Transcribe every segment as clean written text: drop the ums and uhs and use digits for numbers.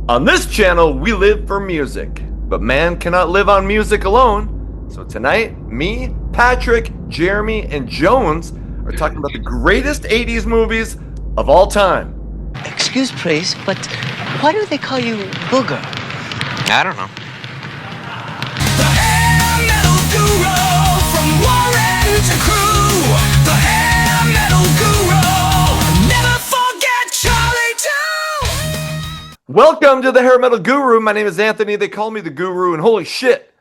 On this channel, we live for music, but man cannot live on music alone. So tonight, me, Patrick, Jeremy, and Jones are talking about the greatest 80s movies of all time. Excuse, please, but why do they call you Booger? I don't know. The hair metal guru from Warren to Crew. The hair metal guru. Never forget Charlie too. Welcome to the Hair Metal Guru. My name is Anthony. They call me the Guru, and holy shit,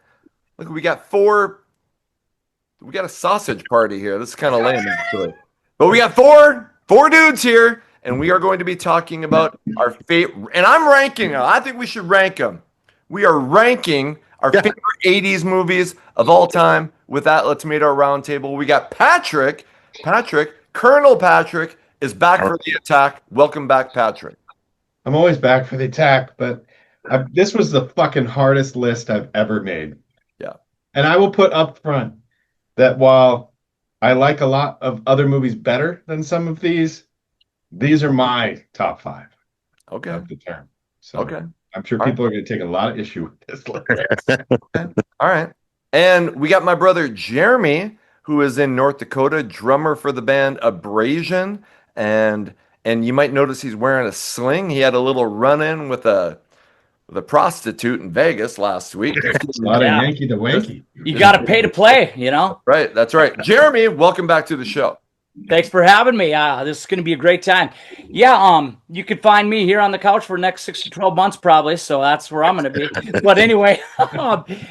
look, we got a sausage party here. This is kind of lame, actually. But we got four dudes here, and we are going to be talking about our favorite. And I'm ranking them. I think we should rank them. We are ranking our favorite 80s movies of all time. With that, let's meet our round table. We got Patrick. Colonel Patrick is back for the attack. Welcome back, Patrick. I'm always back for the attack, but this was the fucking hardest list I've ever made. Yeah. And I will put up front that while I like a lot of other movies better than some of these are my top five of the term. So Okay. I'm sure people are going to take a lot of issue with this list. All right. And we got my brother Jeremy, who is in North Dakota, drummer for the band Abrasion. And you might notice he's wearing a sling. He had a little run-in with a prostitute in Vegas last week. A lot of Yankee to Wanky. You got to pay to play, you know? Right, that's right. Jeremy, welcome back to the show. Thanks for having me. This is going to be a great time. Yeah, you could find me here on the couch for the next 6 to 12 months probably, so that's where I'm going to be. But anyway,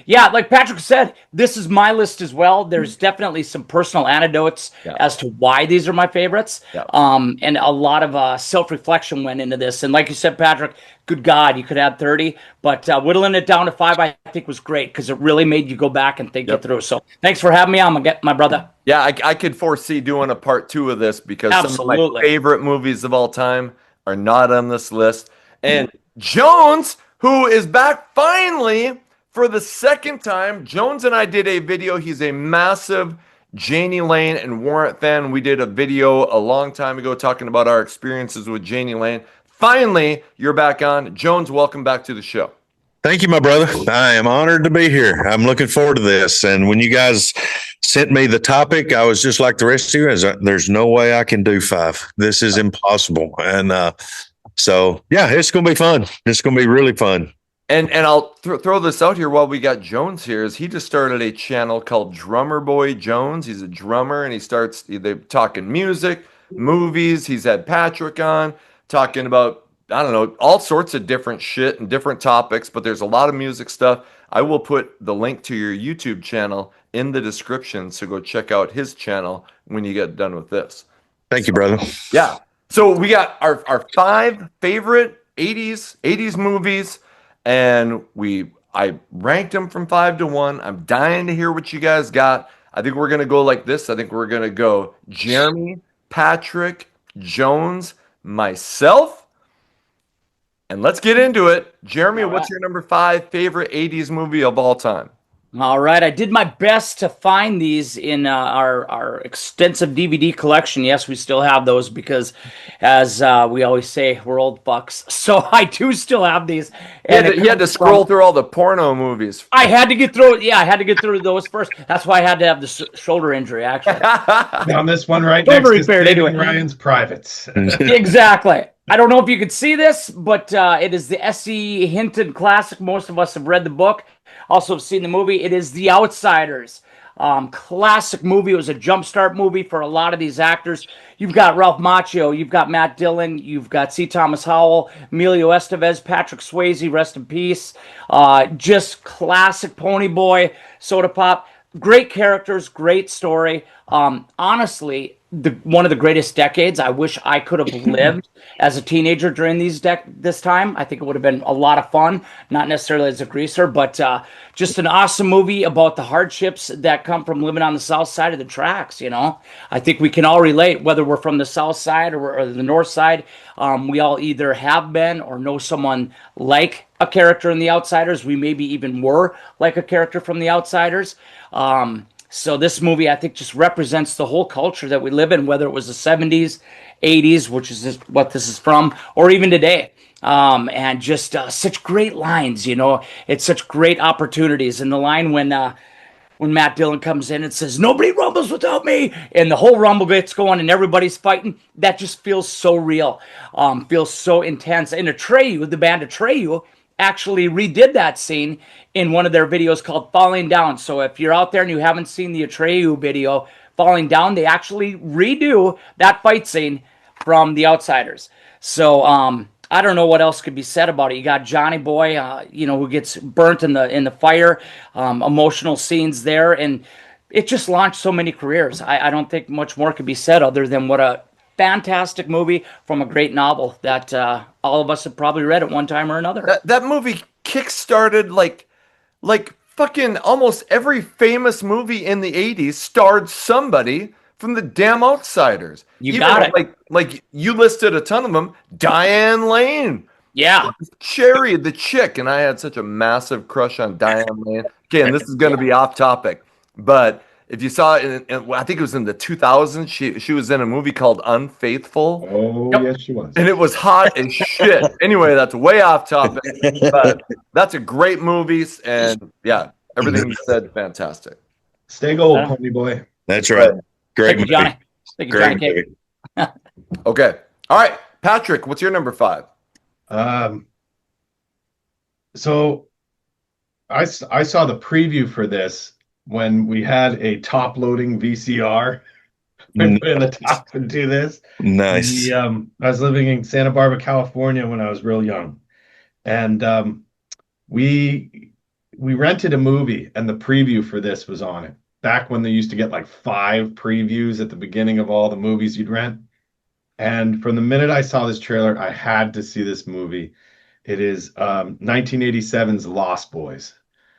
yeah, like Patrick said, this is my list as well. There's definitely some personal anecdotes as to why these are my favorites. Yeah. And a lot of self-reflection went into this. And like you said, Patrick, good God, you could add 30, but whittling it down to 5, I think was great because it really made you go back and think it through. So thanks for having me on, my brother. Yeah, I could foresee doing a part 2 of this because some of my favorite movies of all time are not on this list. And Jones, who is back finally for the second time. Jones and I did a video. He's a massive Janie Lane and Warrant fan. We did a video a long time ago talking about our experiences with Janie Lane. Finally, you're back on. Jones, welcome back to the show. Thank you, my brother. I am honored to be here. I'm looking forward to this. And when you guys sent me the topic, I was just like the rest of you. There's no way I can do 5. This is impossible. And so, yeah, it's going to be fun. It's going to be really fun. And I'll throw this out here while we got Jones here. Is he just started a channel called Drummer Boy Jones. He's a drummer, and they're talking music, movies. He's had Patrick on talking about, I don't know, all sorts of different shit and different topics, but there's a lot of music stuff. I will put the link to your YouTube channel in the description, so go check out his channel when you get done with this. Thank you, brother. Yeah. So we got our 5 favorite 80s movies, and I ranked them from 5 to 1. I'm dying to hear what you guys got. I think we're going to go like this. I think we're going to go Jeremy, Patrick, Jones, myself, and let's get into it. Jeremy, what's your number 5 favorite 80s movie of all time? All right, I did my best to find these in our extensive DVD collection. Yes, we still have those because, as we always say, we're old fucks. So I do still have these. And you had to scroll through all the porno movies. I had to get through it. Yeah, I had to get through those first. That's why I had to have the shoulder injury, actually. Found this one right next to Saving Ryan's Privates. Exactly. I don't know if you could see this, but it is the S.E. Hinton classic. Most of us have read the book. Also have seen the movie. It is The Outsiders. Classic movie. It was a jumpstart movie for a lot of these actors. You've got Ralph Macchio. You've got Matt Dillon. You've got C. Thomas Howell, Emilio Estevez, Patrick Swayze, rest in peace. Just classic Pony Boy, Soda Pop. Great characters, great story. Honestly, one of the greatest decades. I wish I could have lived as a teenager during this time. I think it would have been a lot of fun, not necessarily as a greaser, but just an awesome movie about the hardships that come from living on the south side of the tracks, you know. I think we can all relate, whether we're from the south side or the north side. We all either have been or know someone like a character in The Outsiders. We maybe even were like a character from The Outsiders. So this movie, I think, just represents the whole culture that we live in, whether it was the 70s, 80s, which is what this is from, or even today. And just such great lines, you know. It's such great opportunities. And the line when Matt Dillon comes in and says, "Nobody rumbles without me," and the whole rumble gets going and everybody's fighting, that just feels so real, feels so intense. And Atreyu, the band Atreyu, actually redid that scene in one of their videos called Falling Down. So if you're out there and you haven't seen the Atreyu video, Falling Down, they actually redo that fight scene from The Outsiders. So, I don't know what else could be said about it. You got Johnny Boy, who gets burnt in the fire, emotional scenes there, and it just launched so many careers. I don't think much more could be said other than what a fantastic movie from a great novel that all of us have probably read at one time or another. That movie kickstarted like fucking almost every famous movie in the 80s starred somebody from the damn Outsiders. You got it. Like you listed a ton of them. Diane Lane, Yeah. Cherry, the chick, and I had such a massive crush on Diane Lane. Again, this is going to be off topic, but if you saw it, I think it was in the 2000s, she was in a movie called Unfaithful. Oh, yes, she was. And it was hot as shit. Anyway, that's way off topic, but that's a great movie. And yeah, everything you said, fantastic. Stay gold, Pony Boy. That's right. Great Thank you, Johnny. Thank you, Johnny Cake. Okay. All right. Patrick, what's your number 5? So I saw the preview for this when we had a top loading VCR. We put in the top to do this. Nice. I was living in Santa Barbara, California when I was real young. And we rented a movie and the preview for this was on it. Back when they used to get like 5 previews at the beginning of all the movies you'd rent. And from the minute I saw this trailer, I had to see this movie. It is 1987's Lost Boys.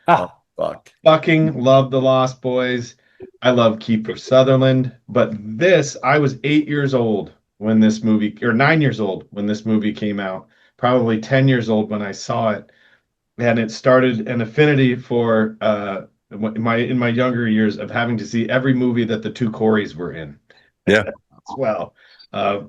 Oh, fuck. Fucking love the Lost Boys. I love Kiefer Sutherland. But this, I was 8 years old when this movie, or 9 years old when this movie came out. Probably 10 years old when I saw it. And it started an affinity for in my younger years of having to see every movie that the 2 Coreys were in. Yeah. As well,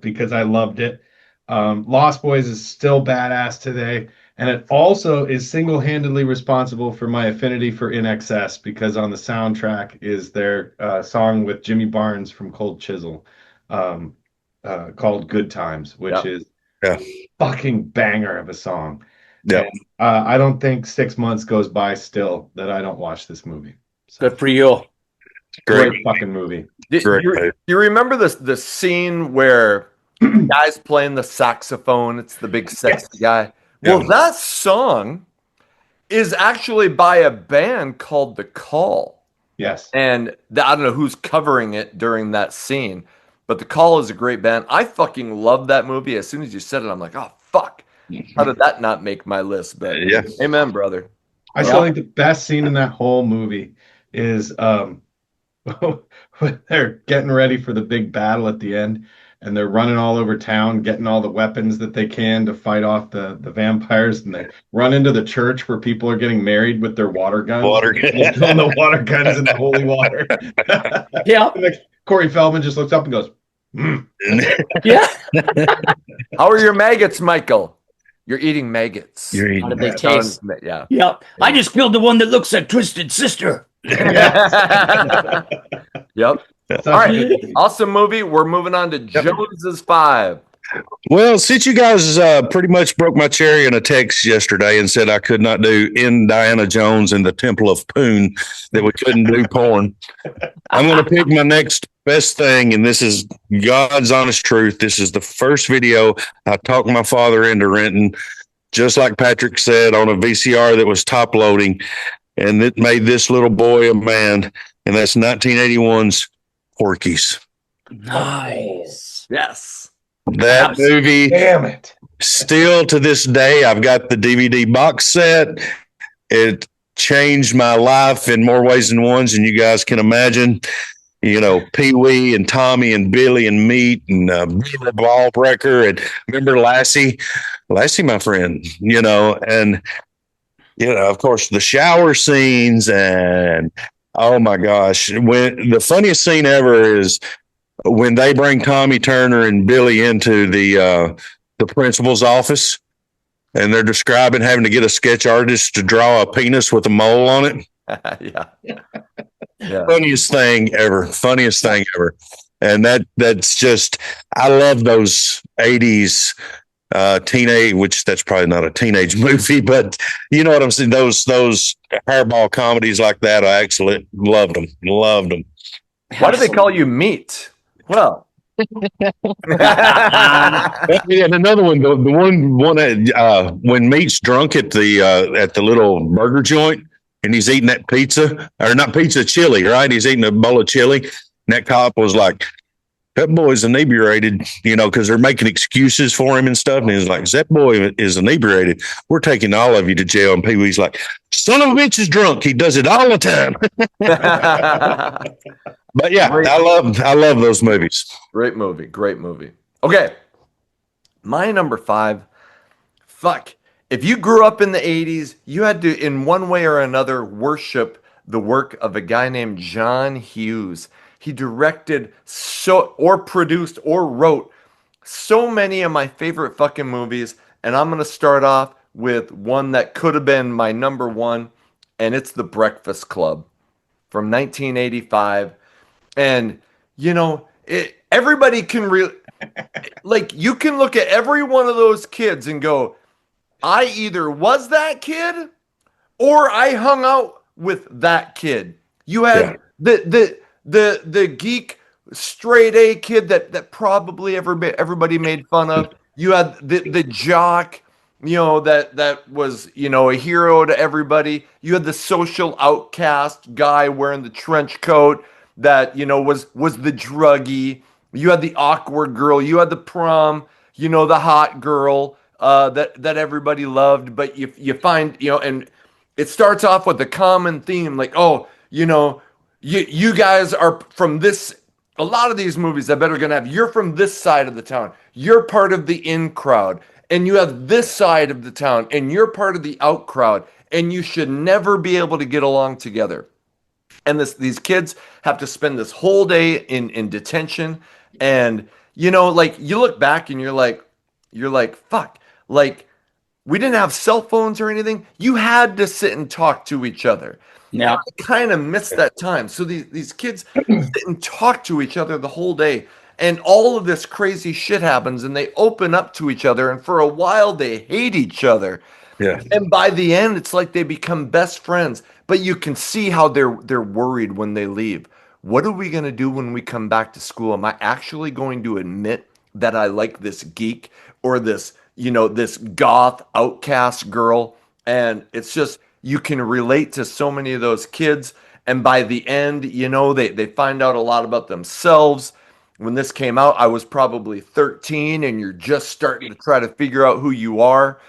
because I loved it. Lost Boys is still badass today, and it also is single-handedly responsible for my affinity for In Excess, because on the soundtrack is their song with Jimmy Barnes from Cold Chisel, called Good Times, which is a fucking banger of a song. Yeah. I don't think 6 months goes by still that I don't watch this movie. So, good for you. great fucking movie. You remember the scene where the guy's playing the saxophone? It's the big sexy guy. Well, that song is actually by a band called The Call. Yes. And I don't know who's covering it during that scene, but The Call is a great band. I fucking love that movie. As soon as you said it, I'm like, oh, fuck. How did that not make my list? But amen, brother. I still think the best scene in that whole movie is when they're getting ready for the big battle at the end, and they're running all over town, getting all the weapons that they can to fight off the vampires, and they run into the church where people are getting married with their water guns. They're throwing the water guns in the holy water. Yeah. And Corey Feldman just looks up and goes, Yeah. How are your maggots, Michael? You're eating maggots. You're How eating did they taste? Yeah. Yep. I just killed the one that looks like Twisted Sister. Yep. All right. Awesome movie. We're moving on to Jones's 5. Well, since you guys pretty much broke my cherry in a text yesterday and said I could not do Indiana Jones and the Temple of Poon, that we couldn't do porn, I'm going to pick my next best thing, and this is God's honest truth. This is the first video I talked my father into renting, just like Patrick said, on a VCR that was top loading, and it made this little boy a man, and that's 1981's Porky's. Nice. Yes. That movie, damn it. Still to this day, I've got the DVD box set. It changed my life in more ways than one, and you guys can imagine. You know, Pee Wee and Tommy and Billy and Meat and Billy Ballbreaker, and remember Lassie, my friend. You know, and of course the shower scenes and Oh my gosh. When the funniest scene ever is when they bring Tommy Turner and Billy into the principal's office and they're describing having to get a sketch artist to draw a penis with a mole on it. Yeah. Yeah. Funniest thing ever. Funniest thing ever. And that's just I love those 80s teenage, which that's probably not a teenage movie, but you know what I'm saying. Those hairball comedies like that, I actually loved them. Loved them. Why do they call you meat? Well, And another one, the one when Meat's drunk at the little burger joint and he's eating that pizza or not pizza, chili, right? He's eating a bowl of chili, and that cop was like, that boy's inebriated, you know, because they're making excuses for him and stuff. And he's like, that boy is inebriated. We're taking all of you to jail. And Pee Wee's like, son of a bitch is drunk. He does it all the time. But yeah, I love those movies. Great movie. Great movie. Okay. My number 5. Fuck. If you grew up in the 80s, you had to, in one way or another, worship the work of a guy named John Hughes. He directed or produced or wrote so many of my favorite fucking movies. And I'm going to start off with one that could have been my number 1. And it's The Breakfast Club from 1985. And, you know, everybody can like, you can look at every one of those kids and go, I either was that kid or I hung out with that kid. You had the geek straight A kid that probably everybody made fun of. You had the jock, you know, that was, you know, a hero to everybody. You had the social outcast guy wearing the trench coat that, you know, was the druggie. You had the awkward girl. You had the prom, you know, the hot girl that everybody loved. But you find, you know, and it starts off with the common theme, like, oh, you know, you guys are from this. A lot of these movies I bet are gonna have, you're from this side of the town. You're part of the in crowd. And you have this side of the town, and you're part of the out crowd. And you should never be able to get along together. And these kids have to spend this whole day in detention. And, you know, like, you look back and you're like, fuck, like, we didn't have cell phones or anything. You had to sit and talk to each other. Yeah. I kind of missed that time. So these kids sit and talk to each other the whole day. And all of this crazy shit happens and they open up to each other. And for a while, they hate each other. Yeah. And by the end, it's like they become best friends. But you can see how they're worried when they leave. What are we going to do when we come back to school? Am I actually going to admit that I like this geek or this, you know, this goth outcast girl? And it's just, you can relate to so many of those kids. And by the end, you know, they find out a lot about themselves. When this came out, I was probably 13 and you're just starting to try to figure out who you are.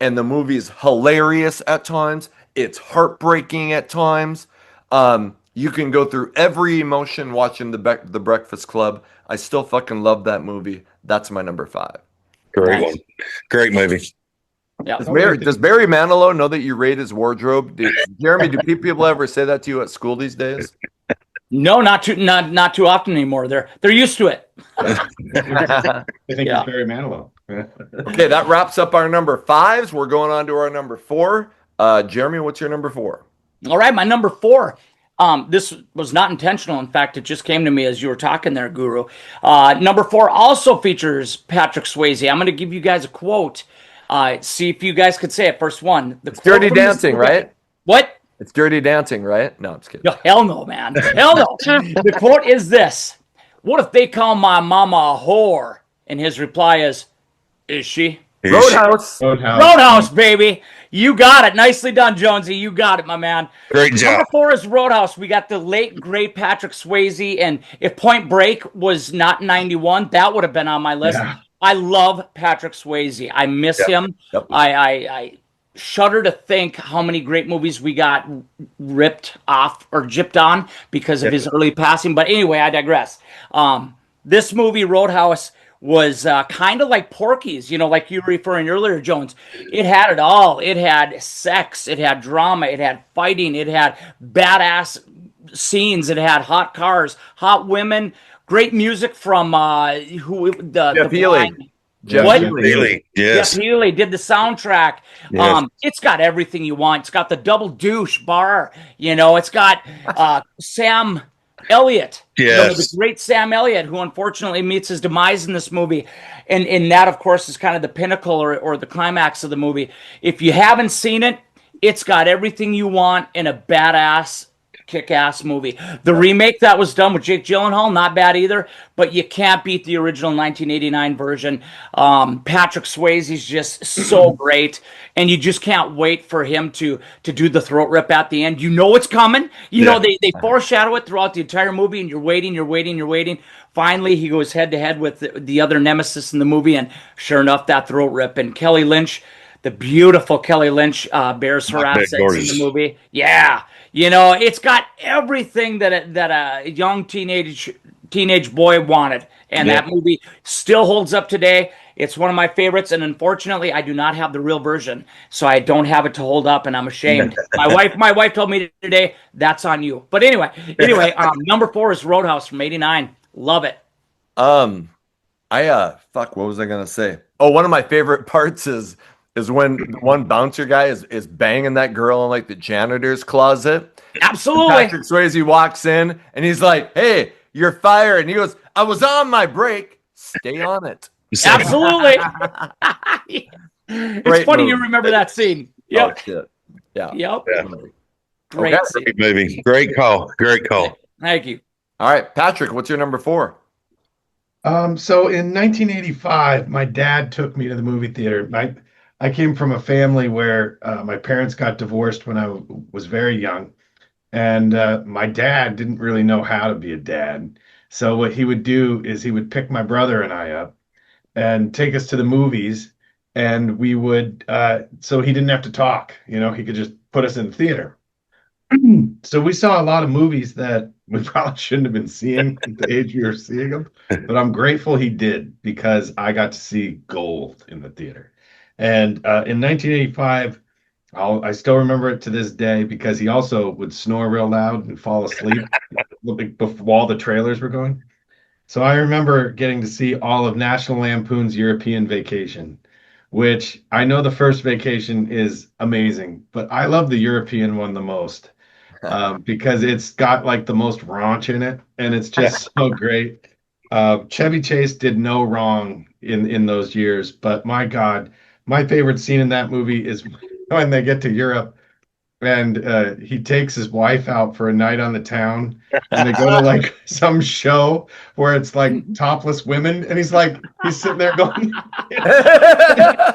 And the movie is hilarious at times. It's heartbreaking at times. You can go through every emotion watching the Breakfast Club. I still fucking love that movie. That's my number 5. Great one. Great movie. Yeah. Does Barry Manilow know that you raid his wardrobe? Jeremy, do people ever say that to you at school these days? No, not too often anymore. They're used to it. I think Yeah. it's Barry Manilow. Okay, that wraps up our number 5s. We're going on to our number 4. Jeremy, what's your number 4? All right, my number 4. This was not intentional. In fact, it just came to me as you were talking there, Guru. Number 4 also features Patrick Swayze. I'm going to give you guys a quote. See if you guys could say it. First one. It's Dirty Dancing, right? What? It's Dirty Dancing, right? No, I'm just kidding. No, hell no, man. Hell no. The quote is this. What if they call my mama a whore? And his reply is she? Roadhouse. Roadhouse, baby. You got it. Nicely done, Jonesy. You got it, my man. Great job. Number 4 is Roadhouse. We got the late, great Patrick Swayze. And if Point Break was not 91, that would have been on my list. Yeah. I love Patrick Swayze. I miss him. Yep. I shudder to think how many great movies we got ripped off or gypped on because of his early passing. But anyway, I digress. This movie, Roadhouse, was kind of like Porky's, you know, like you were referring earlier, Jones. It had it all. It had sex. It had drama. It had fighting. It had badass scenes. It had hot cars, hot women, great music from Jeff Healey. blind- Jeff What? Healey. Really? Yes. Jeff Healey did the soundtrack. Yes. It's got everything you want. It's got the double douche bar. It's got Sam Elliott. Yes. The great Sam Elliott, who unfortunately meets his demise in this movie. And that, of course, is kind of the pinnacle or the climax of the movie. If you haven't seen it, it's got everything you want in a badass kick-ass movie. The remake that was done with Jake Gyllenhaal, not bad either, but you can't beat the original 1989 version. Patrick Swayze's just so great, and you just can't wait for him to do the throat rip at the end. You know it's coming. You know they foreshadow it throughout the entire movie, and you're waiting. Finally, he goes head-to-head with the other nemesis in the movie, and sure enough, that throat rip. And Kelly Lynch, the beautiful Kelly Lynch, bears her assets in the movie. Yeah. It's got everything that a young teenage boy wanted, and that movie still holds up today. It's one of my favorites, and unfortunately, I do not have the real version, so I don't have it to hold up, and I'm ashamed. My wife told me today, that's on you. But anyway, number 4 is Roadhouse from '89. Love it. What was I gonna say? Oh, one of my favorite parts is when one bouncer guy is banging that girl in like the janitor's closet. Absolutely. And Patrick Swayze walks in and he's like, "Hey, you're fired." And he goes, "I was on my break. Stay on it." Absolutely. It's funny you remember that scene. Yep. Oh, shit. Yeah. Yep. Yeah. Great Okay. scene. Great movie. Great call. Great call. Thank you. All right, Patrick, what's your number 4? So in 1985, my dad took me to the movie theater. I came from a family where my parents got divorced when I was very young, and my dad didn't really know how to be a dad. So what he would do is he would pick my brother and I up and take us to the movies, and we would so he didn't have to talk. He could just put us in the theater. So we saw a lot of movies that we probably shouldn't have been seeing at the age we were seeing them, but I'm grateful he did because I got to see gold in the theater. And in 1985, I still remember it to this day because he also would snore real loud and fall asleep while the trailers were going. So I remember getting to see all of National Lampoon's European Vacation, which I know the first Vacation is amazing, but I love the European one the most. Because it's got like the most raunch in it, and it's just so great. Chevy Chase did no wrong in those years, but my God, my favorite scene in that movie is when they get to Europe and he takes his wife out for a night on the town, and they go to like some show where it's like topless women, and he's sitting there going,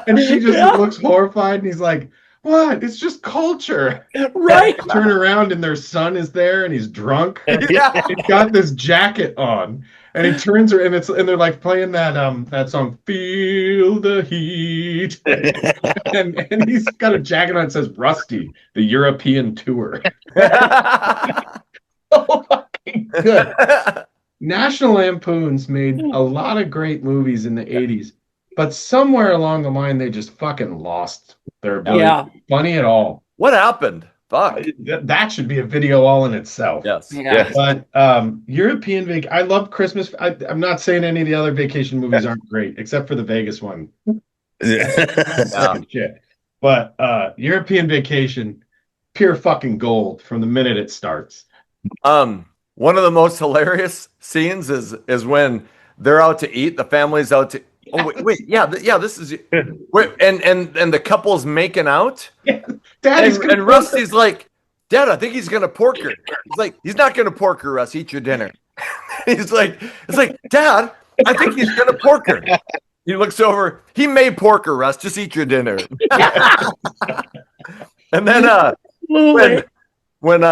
and she just looks horrified, and he's like, "What? It's just culture." Right. Turn around and their son is there and he's drunk. Yeah. He's got this jacket on and he turns her and they're like playing that song, "Feel the Heat." and he's got a jacket on that says Rusty, the European tour. So fucking good. National Lampoons made a lot of great movies in the 80s, but somewhere along the line they just fucking lost their ability to be funny at all. What happened? Fuck. That should be a video all in itself. Yes. Yeah. But European I love Christmas. I'm not saying any of the other vacation movies aren't great, except for the Vegas one. Shit. But European Vacation, pure fucking gold from the minute it starts. One of the most hilarious scenes is when they're out to eat. The family's out to. Oh wait, yeah. This is. Wait, and the couple's making out. Yeah. And Rusty's like, "Dad, I think he's gonna pork her." He's like, "He's not gonna pork her, Russ. Eat your dinner." It's like, "Dad, I think he's gonna pork her." He looks over. He may pork her, Russ. Just eat your dinner. And then when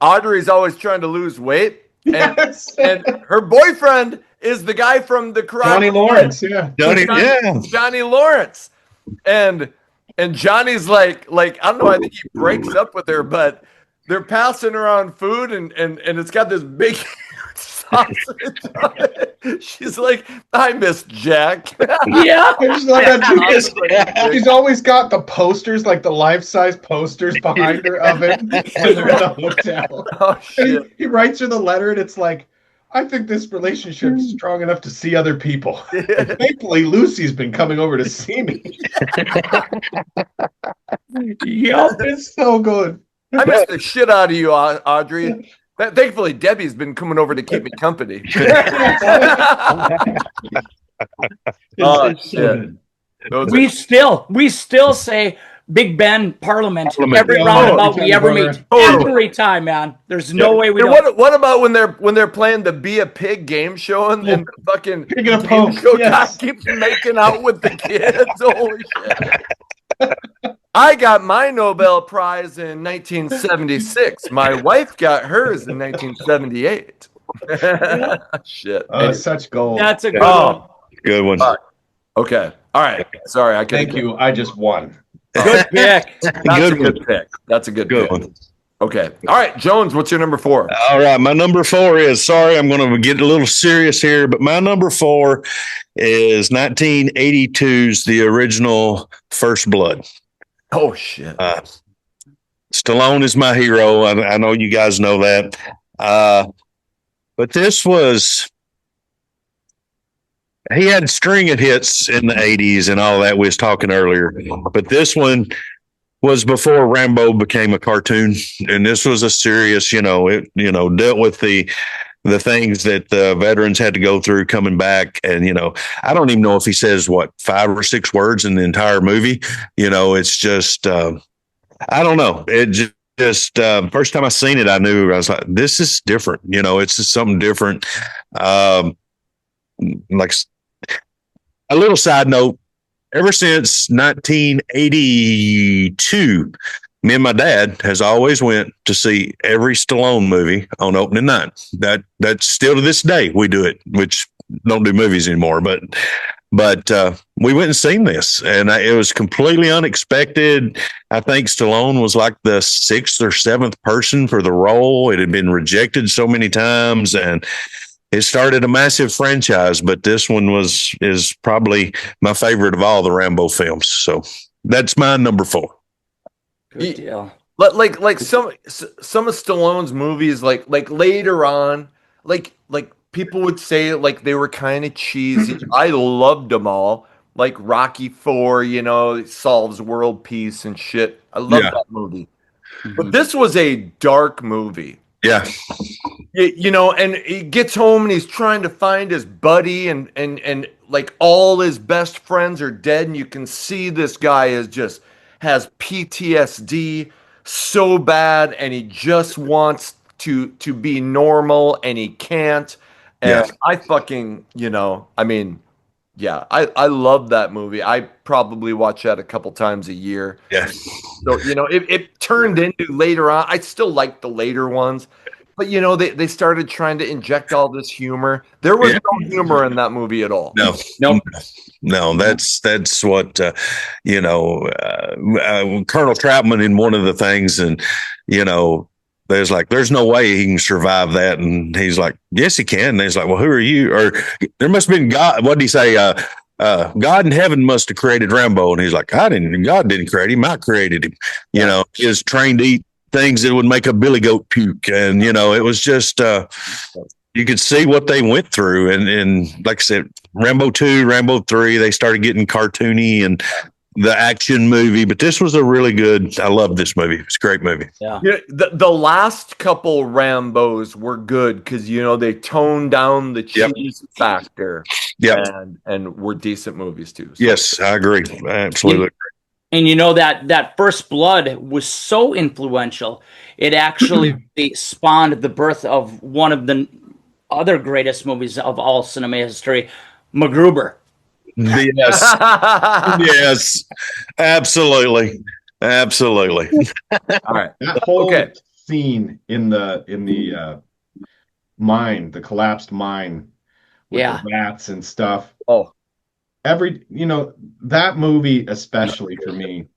Audrey's always trying to lose weight, and her boyfriend is the guy from the Karate Johnny Lawrence, yeah. Johnny Lawrence, and Johnny's like I don't know. I think he breaks up with her, but they're passing around food, and it's got this big sausage on it. She's like, I miss Jack. Yeah. I just love that too. Yes, yeah. She's always got the posters, like the life-size posters behind her of it when they're in the hotel. Oh And shit. he writes her the letter, and it's like, I think this relationship is strong enough to see other people. And thankfully, Lucy's been coming over to see me. Yep. It's so good. I miss the shit out of you, Audrey. Thankfully, Debbie's been coming over to keep me company. Oh, It's so shit. good. Those We still say Big Ben Parliament Parliament. every Yeah, roundabout every we time ever we go meet. around. Every time, man. There's no way we And don't. what about when they're playing the Be a Pig game show and the fucking Pig in a game poke, show yes. guy keeps making out with the kids? Holy shit. I got my Nobel Prize in 1976. My wife got hers in 1978. Shit. Anyway. Such gold. That's a good one. Oh, Good one. okay. All right. Sorry, I couldn't. Thank you. I just won. Good pick. That's Good a good one. pick. That's a good Good pick. one. Okay. All right, Jones, what's your number 4? All right, my number 4 is, sorry, I'm going to get a little serious here, but my number 4 is 1982's the original First Blood. Oh shit. Stallone is my hero. I know you guys know that. But this was, he had a string of hits in the 80s and all that we was talking earlier. But this one was before Rambo became a cartoon. And this was a serious, it dealt with the things that the veterans had to go through coming back. And, I don't even know if he says 5 or 6 words in the entire movie. It's just, I don't know. It just first time I seen it, I knew, I was like, this is different. It's just something different. Like a little side note, ever since 1982, me and my dad has always went to see every Stallone movie on opening night. That's still to this day we do it, which don't do movies anymore. But we went and seen this, and it was completely unexpected. I think Stallone was like the 6th or 7th person for the role. It had been rejected so many times, and it started a massive franchise. But this one is probably my favorite of all the Rambo films. So that's my number 4. Good deal. Like some of Stallone's movies, like later on, like people would say like they were kind of cheesy. I loved them all. Like Rocky 4, solves world peace and shit. I love that movie. But this was a dark movie. Yeah. And he gets home and he's trying to find his buddy, and like all his best friends are dead, and you can see this guy has PTSD so bad, and he just wants to be normal, and he can't. And Yeah. I fucking, I love that movie. I probably watch that a couple times a year. Yeah. So, it turned into later on. I still like the later ones, but they started trying to inject all this humor. There was no humor in that movie at all. No. Nope. No, that's what Colonel Troutman in one of the things, and there's no way he can survive that, and he's like, yes, he can. And he's like, well, who are you? Or there must have been God. What did he say? God in heaven must have created Rambo, and he's like, God didn't create him. I created him. He was trained to eat things that would make a billy goat puke, and it was just. You could see what they went through, and like I said, Rambo 2, Rambo 3, they started getting cartoony and the action movie, but this was a really good. I love this movie. It's a great movie. Yeah. The last couple Rambos were good because they toned down the cheese factor. Yeah, and were decent movies too. So. Yes, I agree. Absolutely. And that First Blood was so influential, it actually spawned the birth of one of the other greatest movies of all cinema history, MacGruber. Yes. Yes. Absolutely. Absolutely. All right. That whole Okay. scene in the mine, the collapsed mine with Yeah. the rats and stuff. Oh, That movie, especially for me,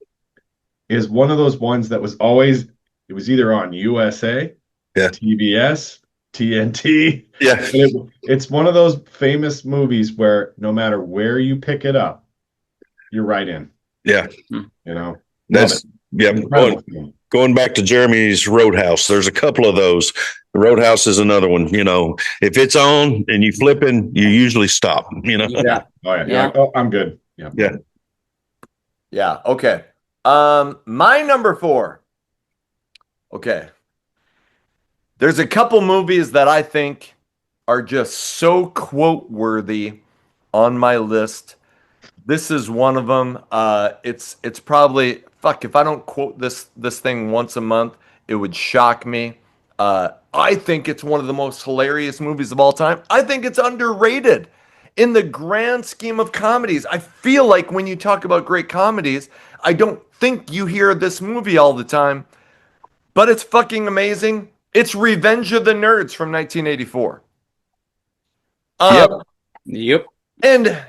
is one of those ones that was always, it was either on USA, Yeah. TBS, TNT. Yeah. It's one of those famous movies where no matter where you pick it up, you're right in. Yeah. You know, love That's it. yeah. Incredible film. Going back to Jeremy's Roadhouse, there's a couple of those. The Roadhouse is another one. You know, if it's on and you flipping, you usually stop. You know. Yeah. Oh yeah. You're Yeah. like, oh, I'm good. Yeah. Yeah. Yeah. Okay. My number 4. Okay. There's a couple movies that I think are just so quote worthy on my list. This is one of them. It's probably fuck if I don't quote this thing once a month, it would shock me. I think it's one of the most hilarious movies of all time. I think it's underrated in the grand scheme of comedies. I feel like when you talk about great comedies, I don't think you hear this movie all the time, but it's fucking amazing. It's Revenge of the Nerds from 1984. Yep. Yep. And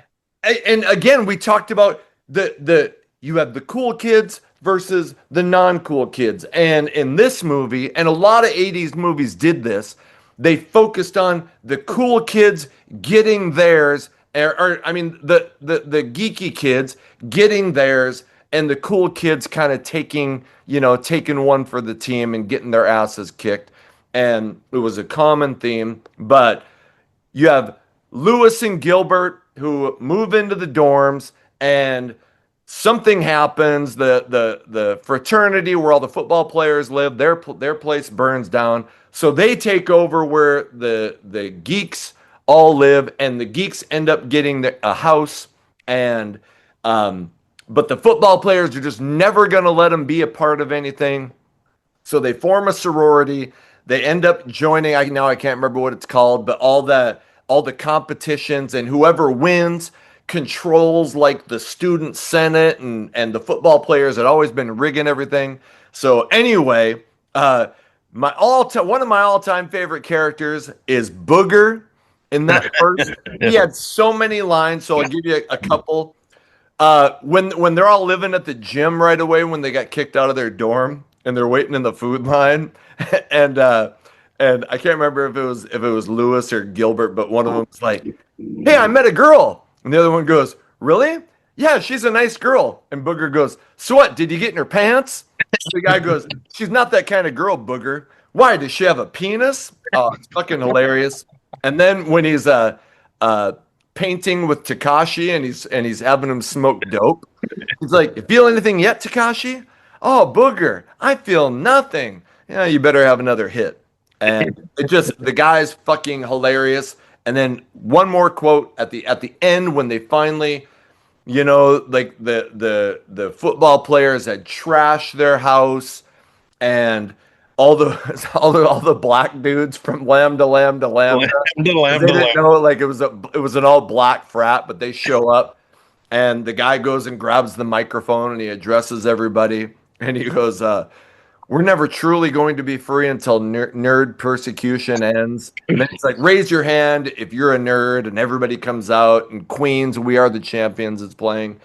again, we talked about the you have the cool kids versus the non-cool kids. And in this movie, and a lot of 80s movies did this, they focused on the cool kids getting theirs, or I mean the geeky kids getting theirs, and the cool kids kind of taking one for the team and getting their asses kicked. And it was a common theme, but you have Lewis and Gilbert who move into the dorms, and something happens. The fraternity where all the football players live, their place burns down. So they take over where the geeks all live, and the geeks end up getting a house. And but the football players are just never going to let them be a part of anything. So they form a sorority. They end up joining. I can't remember what it's called, but all the competitions, and whoever wins controls like the student senate, and the football players had always been rigging everything. So anyway, one of my all-time favorite characters is Booger. In that first, he had so many lines. So I'll give you a couple. When they're all living at the gym right away when they got kicked out of their dorm and they're waiting in the food line, and I can't remember if it was Lewis or Gilbert, but one of them was like, "Hey, I met a girl," and the other one goes, "Really? Yeah, she's a nice girl." And Booger goes, "So what? Did you get in her pants?" The guy goes, "She's not that kind of girl, Booger. Why? Does she have a penis?" Oh, it's fucking hilarious. And then when he's painting with Takashi and he's having him smoke dope, he's like, "You feel anything yet, Takashi?" "Oh, Booger, I feel nothing." "Yeah, you better have another hit." And the guy's fucking hilarious. And then one more quote at the end when they finally, like the football players had trashed their house, and all the black dudes from Lambda Lambda Lambda. They didn't know like it was an all black frat, but they show up, and the guy goes and grabs the microphone and he addresses everybody, and he goes, "We're never truly going to be free until nerd persecution ends." And then it's like, "Raise your hand if you're a nerd," and everybody comes out, and Queens, "We Are the Champions" is playing.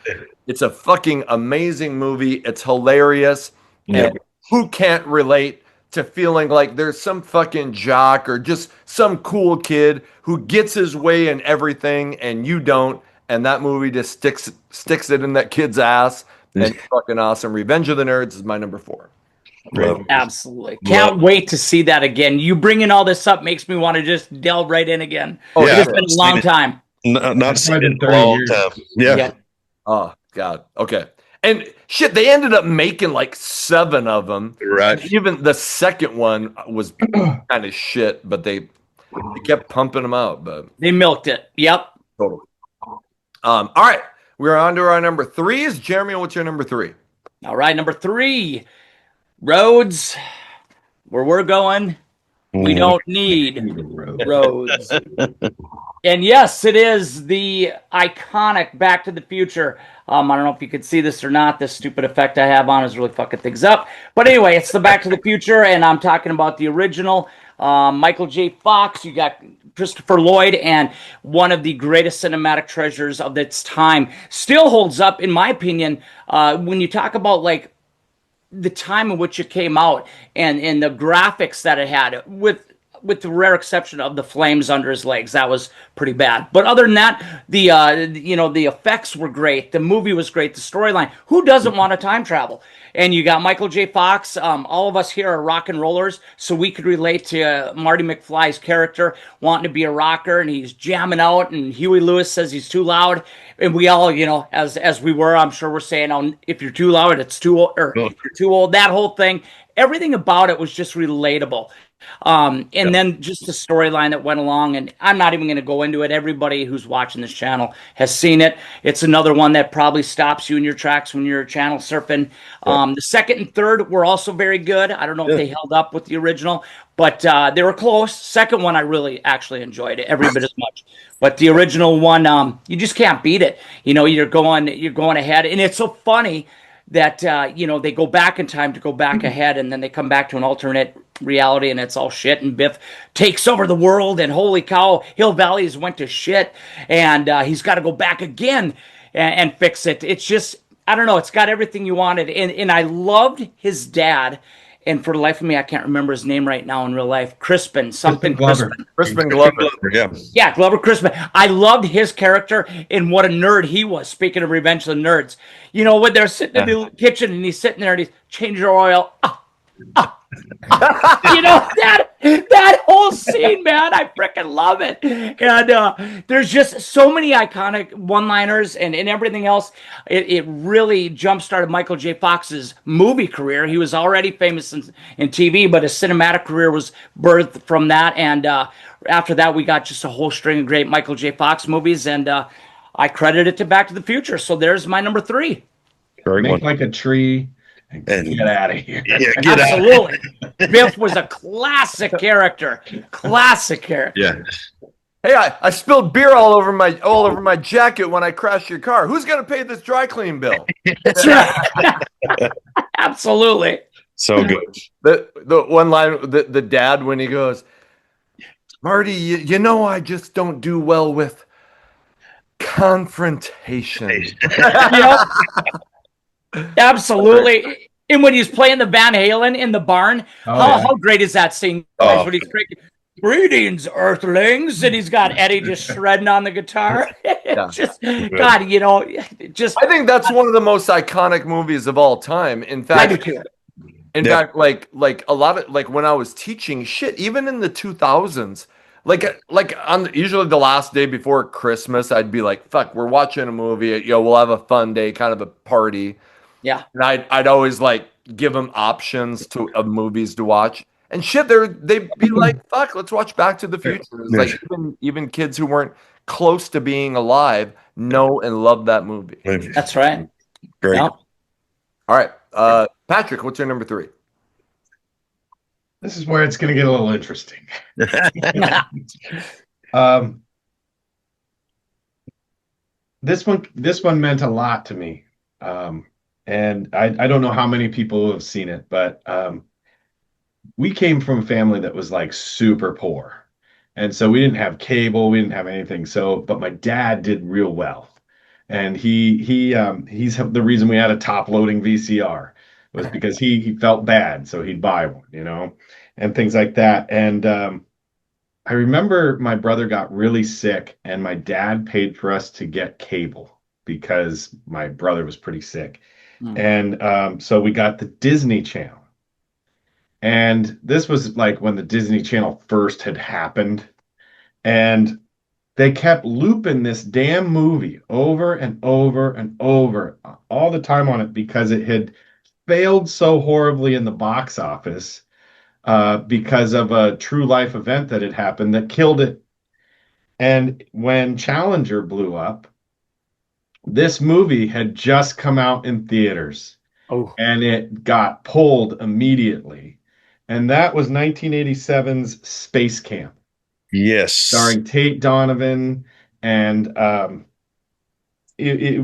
It's a fucking amazing movie. It's hilarious. Yep. And who can't relate to feeling like there's some fucking jock or just some cool kid who gets his way in everything and you don't, and that movie just sticks it in that kid's ass, and it's fucking awesome. Revenge of the Nerds is my number 4. Absolutely. Can't wait to see that again. You bringing all this up makes me want to just delve right in again. Oh, It's yeah. been a long time. Not seen it in a 30 long years. time. Yeah. Oh God. Okay. And shit, they ended up making like 7 of them. Right. Even the second one was kind of shit, but they kept pumping them out. But They milked it. Yep. totally. All right, we're on to our number 3s. Jeremy, what's your number 3? All right, number 3. Roads. Where we're going, we don't need roads. And yes, it is the iconic Back to the Future. I don't know if you could see this or not. This stupid effect I have on is really fucking things up. But anyway, it's the Back to the Future, and I'm talking about the original. Michael J. Fox, you got Christopher Lloyd, and one of the greatest cinematic treasures of its time. Still holds up, in my opinion, when you talk about like the time in which it came out and the graphics that it had with with the rare exception of the flames under his legs. That was pretty bad. But other than that, the effects were great. The movie was great. The storyline. Who doesn't want to time travel? And you got Michael J. Fox. All of us here are rock and rollers, so we could relate to Marty McFly's character wanting to be a rocker, and he's jamming out, and Huey Lewis says he's too loud, and we all, as we were, I'm sure we're saying, oh, if you're too loud, it's too old, or if you're too old. That whole thing, everything about it was just relatable. And then just the storyline that went along, and I'm not even going to go into it. Everybody who's watching this channel has seen it. It's another one that probably stops you in your tracks when you're channel surfing. The second and third were also very good. I don't know if they held up with the original, but they were close. Second one, I really actually enjoyed it every bit as much. But the original one, you just can't beat it. You're going ahead, and it's so funny that they go back in time to go back ahead, and then they come back to an alternate reality, and it's all shit, and Biff takes over the world, and holy cow, Hill Valley's went to shit, and he's got to go back again and fix it. It's just, I don't know, it's got everything you wanted, and I loved his dad, and for the life of me, I can't remember his name right now in real life. Crispin, something Glover. Crispin Glover. Yeah. Yeah, Glover Crispin. I loved his character and what a nerd he was. Speaking of Revenge of the Nerds, when they're sitting in the kitchen and he's sitting there and he's changing your oil. That whole scene, man, I freaking love it. And there's just so many iconic one-liners and everything else. It really jump-started Michael J. Fox's movie career. He was already famous in TV, but his cinematic career was birthed from that. And after that, we got just a whole string of great Michael J. Fox movies, and I credit it to Back to the Future. So there's my number 3. Very Make one. like a tree and get out of here. Yeah, get out. Absolutely. Biff was a classic character. Classic character. Yeah. Hey, I spilled beer all over my jacket when I crashed your car. Who's gonna pay this dry clean bill? That's right. Absolutely. So good. The one line, the dad when he goes, Marty, I just don't do well with confrontation. Yep. Absolutely. And when he's playing the Van Halen in the barn, how great is that scene? Guys, when he's creaking, greetings, Earthlings, and he's got Eddie just shredding on the guitar. Just God, just I think that's one of the most iconic movies of all time. In fact, like a lot of when I was teaching shit, even in the 2000s, on usually the last day before Christmas, I'd be like, "Fuck, we're watching a movie. We'll have a fun day, kind of a party." Yeah, and I'd always give them options of movies to watch. And shit, they'd be like, "Fuck, let's watch Back to the Future." It's like even kids who weren't close to being alive know and love that movie. that's right. Great. Yep. All right, Patrick, what's your number 3? This is where it's going to get a little interesting. This one meant a lot to me. And I don't know how many people have seen it, but we came from a family that was super poor. And so we didn't have cable, we didn't have anything. But my dad did real well. And he's the reason we had a top loading VCR was because he felt bad, so he'd buy one, and things like that. And I remember my brother got really sick, and my dad paid for us to get cable because my brother was pretty sick. And so we got the Disney Channel. And this was when the Disney Channel first had happened. And they kept looping this damn movie over and over and over all the time on it because it had failed so horribly in the box office because of a true life event that had happened that killed it. And when Challenger blew up, this movie had just come out in theaters. And it got pulled immediately. And that was 1987's Space Camp. Yes. Starring Tate Donovan. And it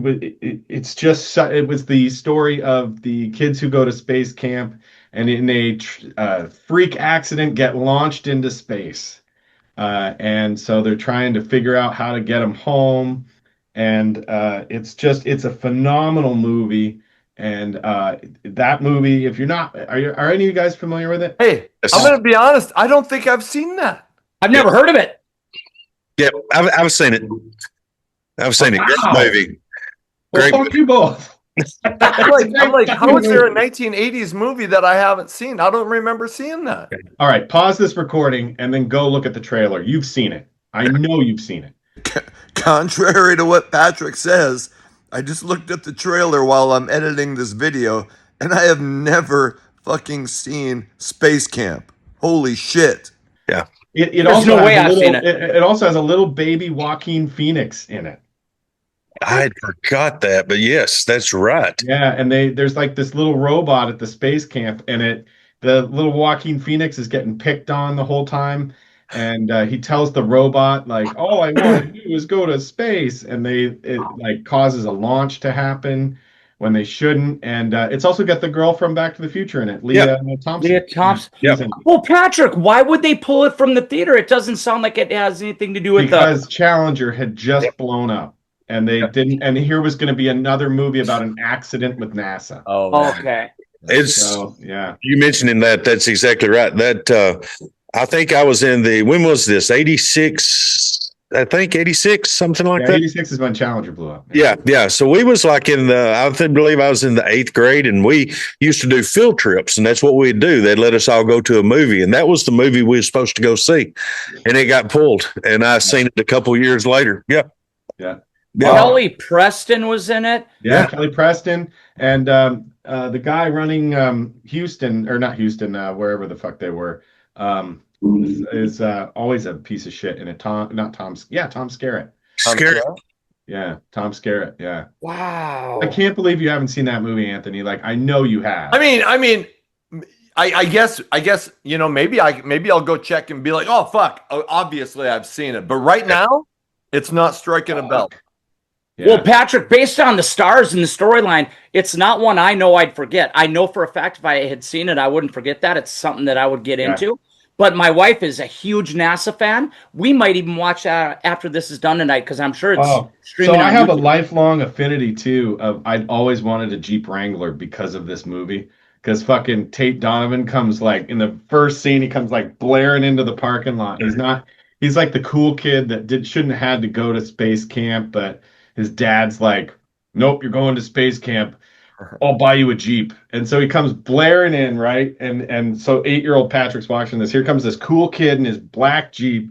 was the story of the kids who go to space camp and in a freak accident get launched into space. And so they're trying to figure out how to get them home. And it's a phenomenal movie. And that movie, if you're not, are any of you guys familiar with it? Hey, I'm going to be honest. I don't think I've seen that. I've never heard of it. Yeah, I've seen it. I've seen it. Great Wow. movie. Well, Great fuck you both. I'm like, how is there a 1980s movie that I haven't seen? I don't remember seeing that. All right, pause this recording and then go look at the trailer. You've seen it. I know you've seen it. Contrary to what Patrick says, I just looked at the trailer while I'm editing this video, and I have never fucking seen Space Camp. Holy shit. Yeah. It There's also no has way a I've little, seen it. It also has a little baby Joaquin Phoenix in it. I forgot that, but yes, that's right. Yeah, and there's like this little robot at the space camp, and the little Joaquin Phoenix is getting picked on the whole time, and he tells the robot like, "All I want to do is go to space," and it like causes a launch to happen when they shouldn't, and it's also got the girl from Back to the Future in it, Leah Thompson. Leah Thompson. She's in it. Well, Patrick, why would they pull it from the theater? It doesn't sound like it has anything to do with Because Challenger had just blown up. And they didn't. And here was going to be another movie about an accident with NASA. Oh, Okay. It's So yeah, you mentioning that. That's exactly right. That I think I was in when was this? 86. I think 86, something like yeah. that. 86 is when Challenger blew up. Yeah. So we was like believe I was in the 8th grade, and we used to do field trips, and that's what we'd do. They'd let us all go to a movie, and that was the movie we were supposed to go see, and it got pulled, and I seen it a couple years later. Yeah. Yeah. Kelly Preston was in it. Yeah, Kelly Preston and the guy running Houston, or not Houston, wherever the fuck they were, is always a piece of shit in it. Tom Skerritt. Scary. Yeah, Tom Skerritt. Yeah. Wow. I can't believe you haven't seen that movie, Anthony. Like, I know you have. I guess maybe I'll go check and be like, oh fuck, obviously I've seen it, but right now it's not striking a bell. Yeah. Well, Patrick, based on the stars and the storyline, it's not one I know I'd forget. I know for a fact if I had seen it, I wouldn't forget that. It's something that I would get into. But my wife is a huge NASA fan. We might even watch that after this is done tonight because I'm sure it's streaming. So I on have a YouTube. lifelong affinity too. I'd always wanted a Jeep Wrangler because of this movie. Because fucking Tate Donovan comes like in the first scene, he comes like blaring into the parking lot. He's like the cool kid that shouldn't have had to go to space camp, but his dad's like, nope, you're going to space camp. I'll buy you a Jeep. And so he comes blaring in, right? And so 8-year-old Patrick's watching this. Here comes this cool kid in his black Jeep,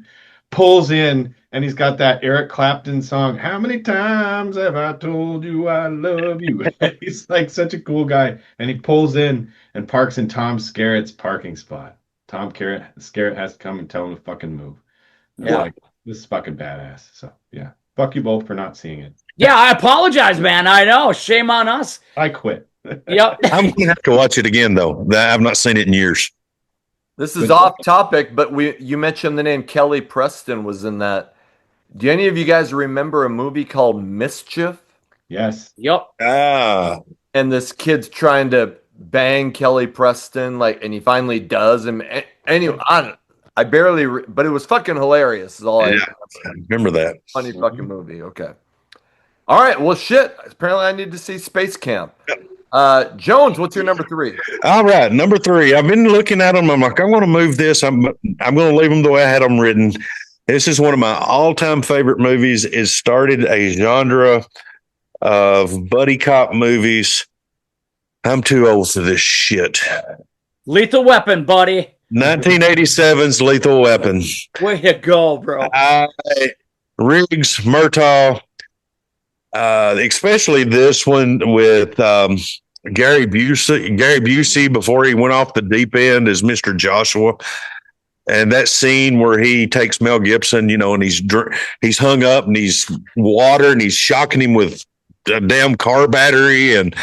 pulls in, and he's got that Eric Clapton song, How Many Times Have I Told You I Love You? He's like such a cool guy. And he pulls in and parks in Tom Skerritt's parking spot. Tom Skerritt has to come and tell him to fucking move. Yeah. Like, this is fucking badass. So yeah. Fuck you both for not seeing it. Yeah, I apologize, man. I know. Shame on us. I quit. Yep. I'm gonna have to watch it again though. I've not seen it in years. This is off topic, but you mentioned the name Kelly Preston was in that. Do any of you guys remember a movie called Mischief? Yes. Yep. And this kid's trying to bang Kelly Preston, and he finally does. And anyway, I barely, but it was fucking hilarious. Is all I remember that. Funny fucking movie. Okay. All right. Well, shit. Apparently, I need to see Space Camp. Jones, what's your number 3? All right, number 3. I've been looking at them. I'm like, I'm going to move this. I'm going to leave them the way I had them written. This is one of my all-time favorite movies. It started a genre of buddy cop movies. I'm too old for this shit. Lethal Weapon, buddy. 1987's Lethal Weapon. Way to go, bro. Riggs, Murtaugh, especially this one with Gary Busey before he went off the deep end as Mr. Joshua. And that scene where he takes Mel Gibson, and he's hung up and he's water and he's shocking him with a damn car battery. And,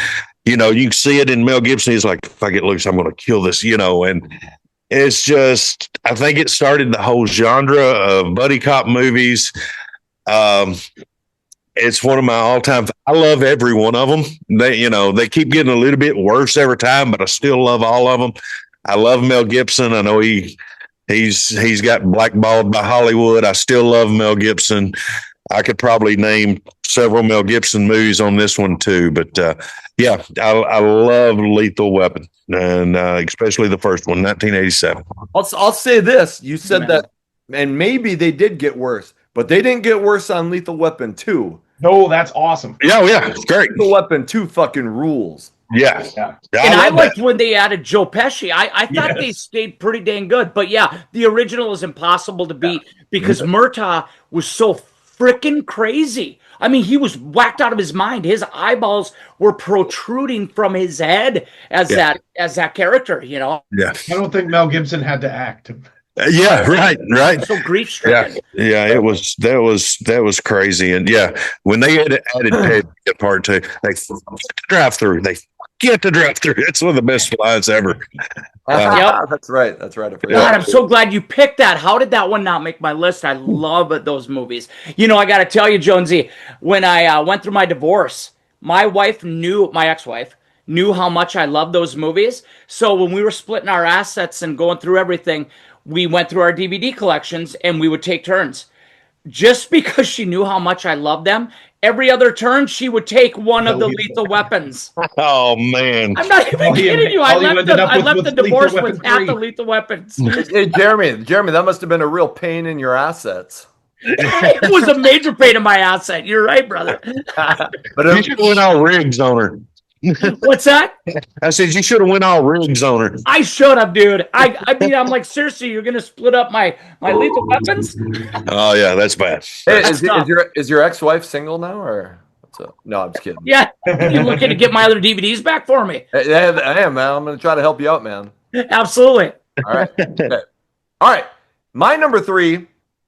you can see it in Mel Gibson. He's like, if I get loose, I'm going to kill this, and it's just, I think it started the whole genre of buddy cop movies. It's one of my all-time. I love every one of them. They keep getting a little bit worse every time, but I still love all of them. I love Mel Gibson. I know he's got blackballed by Hollywood. I still love Mel Gibson. I could probably name several Mel Gibson movies on this one too. But yeah, I love Lethal Weapon, and especially the first one, 1987. I'll say this. You said Man. that, and maybe they did get worse, but they didn't get worse on Lethal Weapon 2. No, that's awesome. Yeah, it's great. Lethal Weapon 2 fucking rules. Yeah. Yeah. And I love liked that. when they added Joe Pesci. I thought they Yes. stayed pretty dang good. But yeah, the original is impossible to beat because Murtaugh was so freaking crazy. I mean, he was whacked out of his mind. His eyeballs were protruding from his head as that character, you know. Yeah. I don't think Mel Gibson had to act. Yeah, right. So grief Yeah, stricken. yeah, that was crazy, and yeah, when they added Peg in part two, they drive through. They get to drive through. It's one of the best lines ever. Yep. That's right. That's right. I forgot. God, I'm so glad you picked that. How did that one not make my list? I love those movies. You know, I got to tell you, Jonesy, when I went through my divorce, my ex-wife knew how much I loved those movies. So when we were splitting our assets and going through everything, we went through our DVD collections and we would take turns. Just because she knew how much I loved them, every other turn she would take one of the lethal weapons. Oh man, I'm not even All you- kidding you. I all you ended up with left was the Lethal divorce Weapon with half 3. the lethal weapons. Hey, Jeremy, that must have been a real pain in your assets. It was a major pain in my asset. You're right, brother. But you should have went all rigs on her. What's that? I said you should have went all rigs on her. I should have, dude. I mean, I'm like, seriously, you're gonna split up my lethal weapons? Oh yeah, that's bad. hey, tough. is your ex-wife single now, or what's up? No, I'm just kidding. Yeah. You looking to get my other DVDs back for me? Hey, I am, man. I'm gonna try to help you out, man. Absolutely. All right. Okay. All right. My number 3.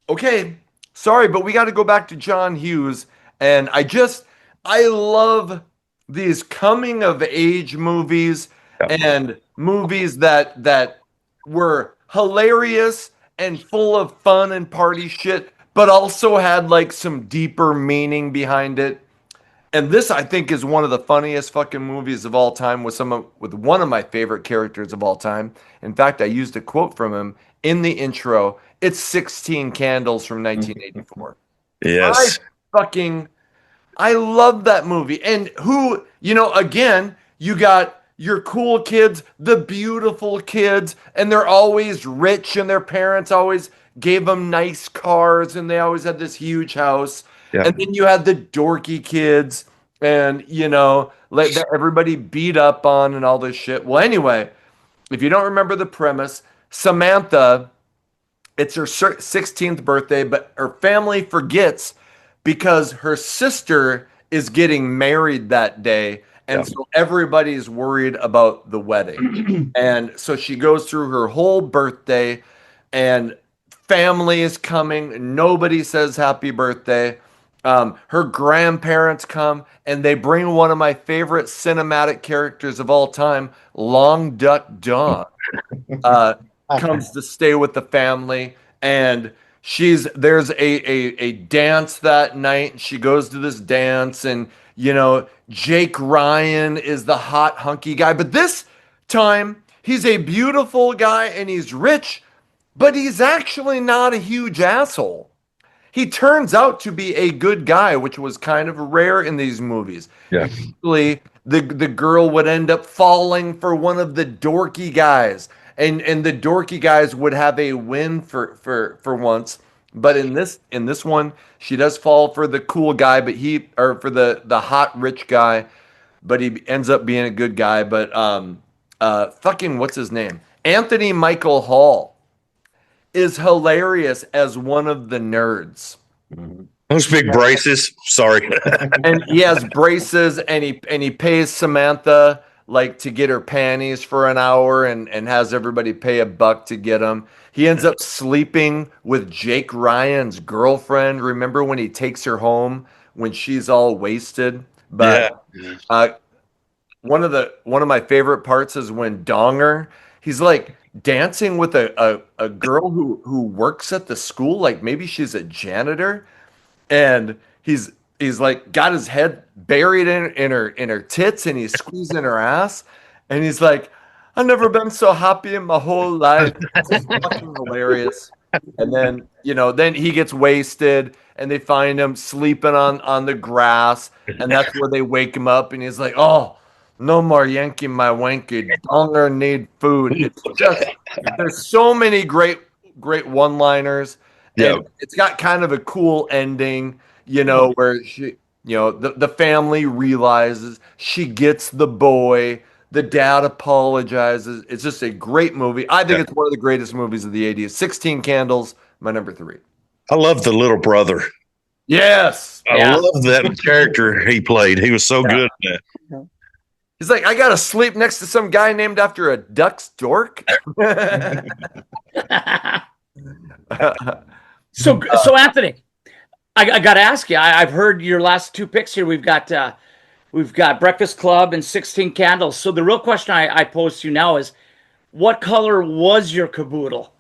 Okay. Sorry, but we got to go back to John Hughes, and I love these coming of age movies and movies that were hilarious and full of fun and party shit, but also had like some deeper meaning behind it. And this, I think, is one of the funniest fucking movies of all time with one of my favorite characters of all time. In fact, I used a quote from him in the intro. It's 16 Candles from 1984. Yes. I love that movie. And again, you got your cool kids, the beautiful kids, and they're always rich, and their parents always gave them nice cars, and they always had this huge house. Yeah. And then you had the dorky kids, and let everybody beat up on and all this shit. Well, anyway, if you don't remember the premise, Samantha, it's her 16th birthday, but her family forgets because her sister is getting married that day. And so everybody's worried about the wedding. And so she goes through her whole birthday, and family is coming. Nobody says happy birthday. Her grandparents come, and they bring one of my favorite cinematic characters of all time, Long Duck Dong, comes to stay with the family. And there's a dance that night. She goes to this dance, and Jake Ryan is the hot hunky guy, but this time he's a beautiful guy and he's rich, but he's actually not a huge asshole. He turns out to be a good guy, which was kind of rare in these movies. Yeah. Usually the girl would end up falling for one of the dorky guys, and the dorky guys would have a win for once. But in this one, she does fall for the cool guy, for the hot rich guy, but he ends up being a good guy. But fucking what's his name? Anthony Michael Hall is hilarious as one of the nerds. Those big braces. Sorry. And he has braces, and he pays Samantha like to get her panties for an hour, and has everybody pay $1 to get them. He ends up sleeping with Jake Ryan's girlfriend. Remember when he takes her home when she's all wasted? But one of my favorite parts is when Donger, he's like dancing with a girl who works at the school, like maybe she's a janitor, and he's like got his head buried in her tits, and he's squeezing her ass, and he's like, I've never been so happy in my whole life. It's just fucking hilarious. And then, then he gets wasted and they find him sleeping on the grass. And that's where they wake him up and he's like, oh, no more yanking my wanky. Donger need food. It's just, there's so many great one-liners. Yeah. And it's got kind of a cool ending, where she, the family realizes she gets the boy. The dad apologizes. It's just a great movie. I think it's one of the greatest movies of the 80s. 16 Candles, my number 3. I love the little brother. Yes. I love that character he played. He was so good at that. He's like, I got to sleep next to some guy named after a duck's dork. So Anthony, I got to ask you. I've heard your last 2 picks here. We've got Breakfast Club and 16 Candles. So the real question I pose to you now is, what color was your caboodle?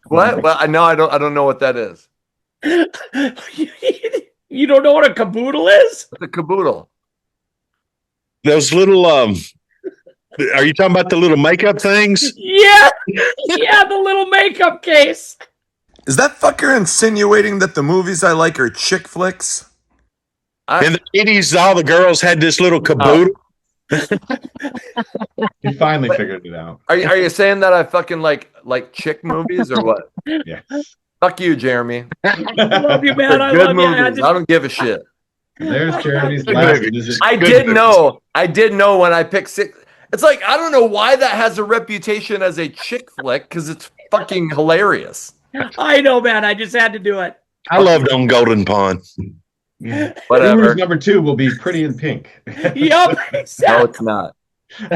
What? Well, I don't know what that is. You don't know what a caboodle is? What's a caboodle? Those little are you talking about the little makeup things? Yeah, the little makeup case. Is that fucker insinuating that the movies I like are chick flicks? In the 80s, all the girls had this little caboodle. You finally figured it out. Are you saying that I fucking like chick movies or what? Yeah. Fuck you, Jeremy. I love you, man. I Good love movies. you. I don't give a shit. There's Jeremy's last visit. I did know when I picked 6. It's like, I don't know why that has a reputation as a chick flick because it's fucking hilarious. I know, man. I just had to do it. I loved on Golden Pond. Whatever. Guru's number 2 will be Pretty in Pink. Yep, exactly. No, it's not.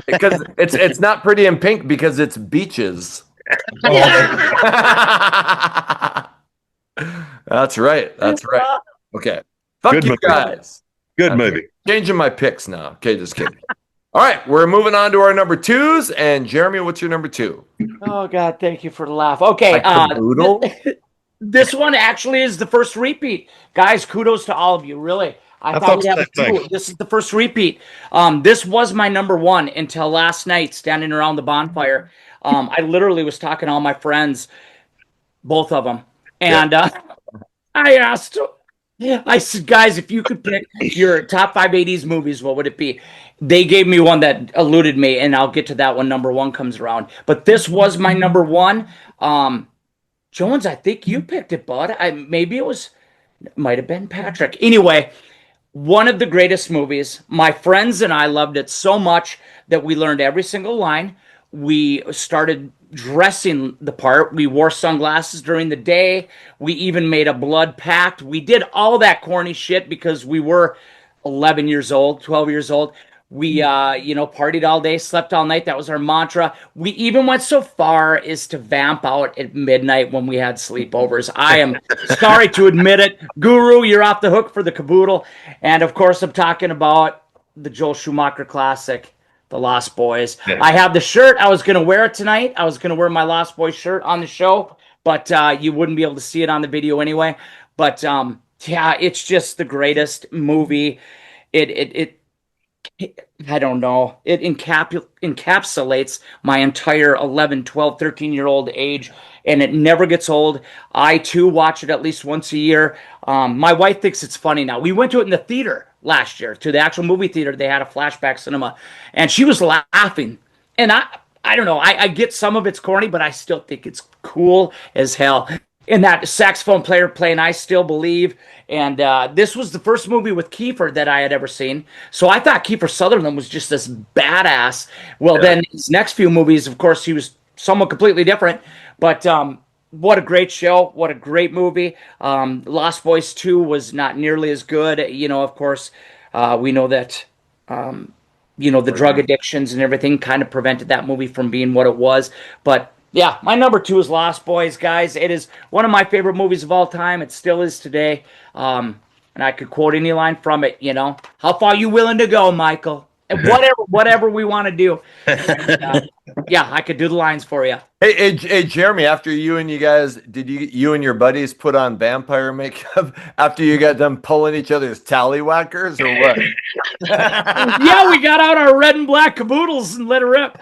Because it's not Pretty in Pink because it's beaches. That's right. Okay. Fuck Good you movie. guys. Good movie. Changing my picks now. Okay, just kidding. All right, we're moving on to our number 2s. And Jeremy, what's your number 2? Oh God, thank you for the laugh. Okay, Caboodle? this one actually is the first repeat, guys. Kudos to all of you. Really, I thought we'd have a few. This is the first repeat. This was my number 1 until last night, standing around the bonfire. I literally was talking to all my friends, both of them, and I asked. I said, guys, if you could pick your top 5 80s movies, what would it be? They gave me one that eluded me, and I'll get to that when number 1 comes around. But this was my number 1. Jones, I think you picked it, bud. Might have been Patrick. Anyway, one of the greatest movies. My friends and I loved it so much that we learned every single line. We started dressing the part. We wore sunglasses during the day. We even made a blood pact. We did all that corny shit because we were 11 years old, 12 years old. We, partied all day, slept all night. That was our mantra. We even went so far as to vamp out at midnight when we had sleepovers. I am sorry to admit it. Guru, you're off the hook for the caboodle. And of course, I'm talking about the Joel Schumacher classic, The Lost Boys. Yeah. I have the shirt. I was going to wear it tonight. I was going to wear my Lost Boys shirt on the show, but you wouldn't be able to see it on the video anyway. But yeah, it's just the greatest movie. It I don't know. It encapsulates my entire 11, 12, 13-year-old age, and it never gets old. I, too, watch it at least once a year. My wife thinks it's funny now. We went to it in the theater last year, to the actual movie theater. They had a flashback cinema, and she was laughing. And I don't know. I get some of it's corny, but I still think it's cool as hell. And that saxophone player playing I Still Believe. And this was the first movie with Kiefer that I had ever seen. So I thought Kiefer Sutherland was just this badass. Well, then his next few movies, of course, he was somewhat completely different. But what a great show. What a great movie. Lost Boys 2 was not nearly as good. Of course, we know that, the drug addictions and everything kind of prevented that movie from being what it was. But yeah, my number 2 is Lost Boys, guys. It is one of my favorite movies of all time. It still is today. And I could quote any line from it, How far you willing to go, Michael? whatever we want to do. Yeah, I could do the lines for you. Hey, Jeremy, after you guys, did you and your buddies put on vampire makeup after you got done pulling each other's tallywhackers or what? Yeah, we got out our red and black caboodles and let her rip.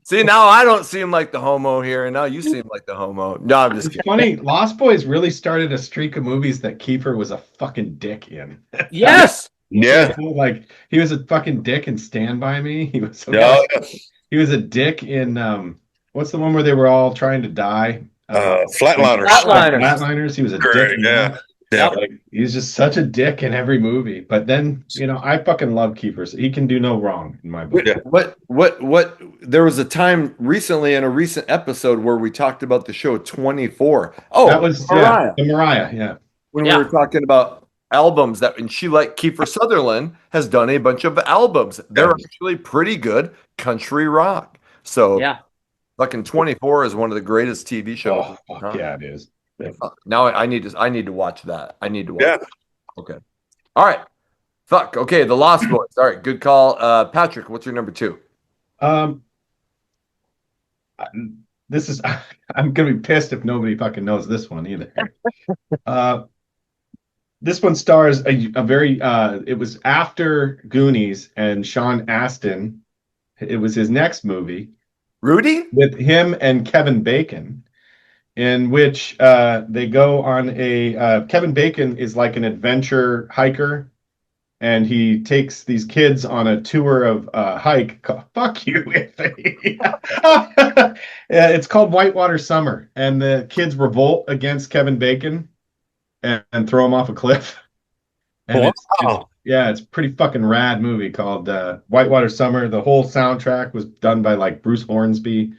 See, now I don't seem like the homo here, and now you seem like the homo. No, I'm just It's kidding. funny. Lost Boys really started a streak of movies that Kiefer was a fucking dick in. Yes. Yeah. Like he was a fucking dick in Stand By Me. He was Yeah. he was a dick in what's the one where they were all trying to die? Flatliners. Flatliners. He was a dick in Yeah. that. Yeah. Like he's just such a dick in every movie. But then, I fucking love Kiefer. So he can do no wrong in my book. Yeah. What? There was a time recently in a recent episode where we talked about the show 24. Oh, That was Mariah. the Mariah, yeah. When we were talking about albums and she, like Kiefer Sutherland, has done a bunch of albums. They're actually pretty good country rock. So Yeah. fucking 24 is one of the greatest TV shows. Oh, fuck yeah, it is. Now I need to watch that. I need to watch Yeah. it. Okay. All right. Fuck. Okay, The Lost Boys. All right, good call. Patrick, what's your number 2? This is I'm gonna be pissed if nobody fucking knows this one either. This one stars a very it was after Goonies and Sean Astin. It was his next movie Rudy? with him and Kevin Bacon, in which they go on a Kevin Bacon is like an adventure hiker, and he takes these kids on a tour of hike. Fuck you, Anthony. It's called Whitewater Summer, and the kids revolt against Kevin Bacon and throw him off a cliff. And it's pretty fucking rad movie called Whitewater Summer. The whole soundtrack was done by like Bruce Hornsby,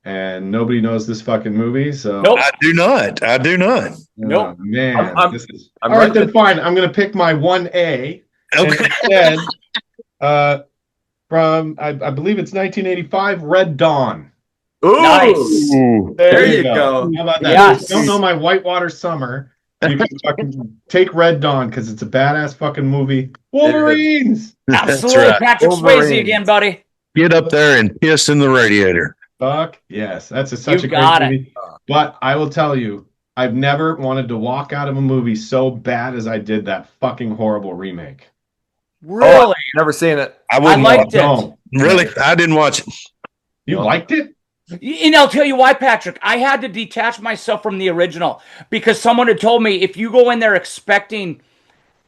and nobody knows this fucking movie. So Nope. I do not. Nope. Man, I'm this is I'm all right. right Then fine. I'm gonna pick my 1A. And Okay. instead, from I believe it's 1985, Red Dawn. Ooh, Nice. Ooh. There you go. How about that? Yes. If you don't know my Whitewater Summer, you can fucking take Red Dawn because it's a badass fucking movie. Wolverines. Absolutely. That's right. Patrick Wolverine. Swayze again, buddy. Get up there and piss in the radiator. Fuck yes, such You a great got it. movie. But I will tell you, I've never wanted to walk out of a movie so bad as I did that fucking horrible remake. Really? Never seen it. I I wouldn't liked it. No, really. I didn't watch it. you liked it? And I'll tell you why, Patrick. I had to detach myself from the original because someone had told me if you go in there expecting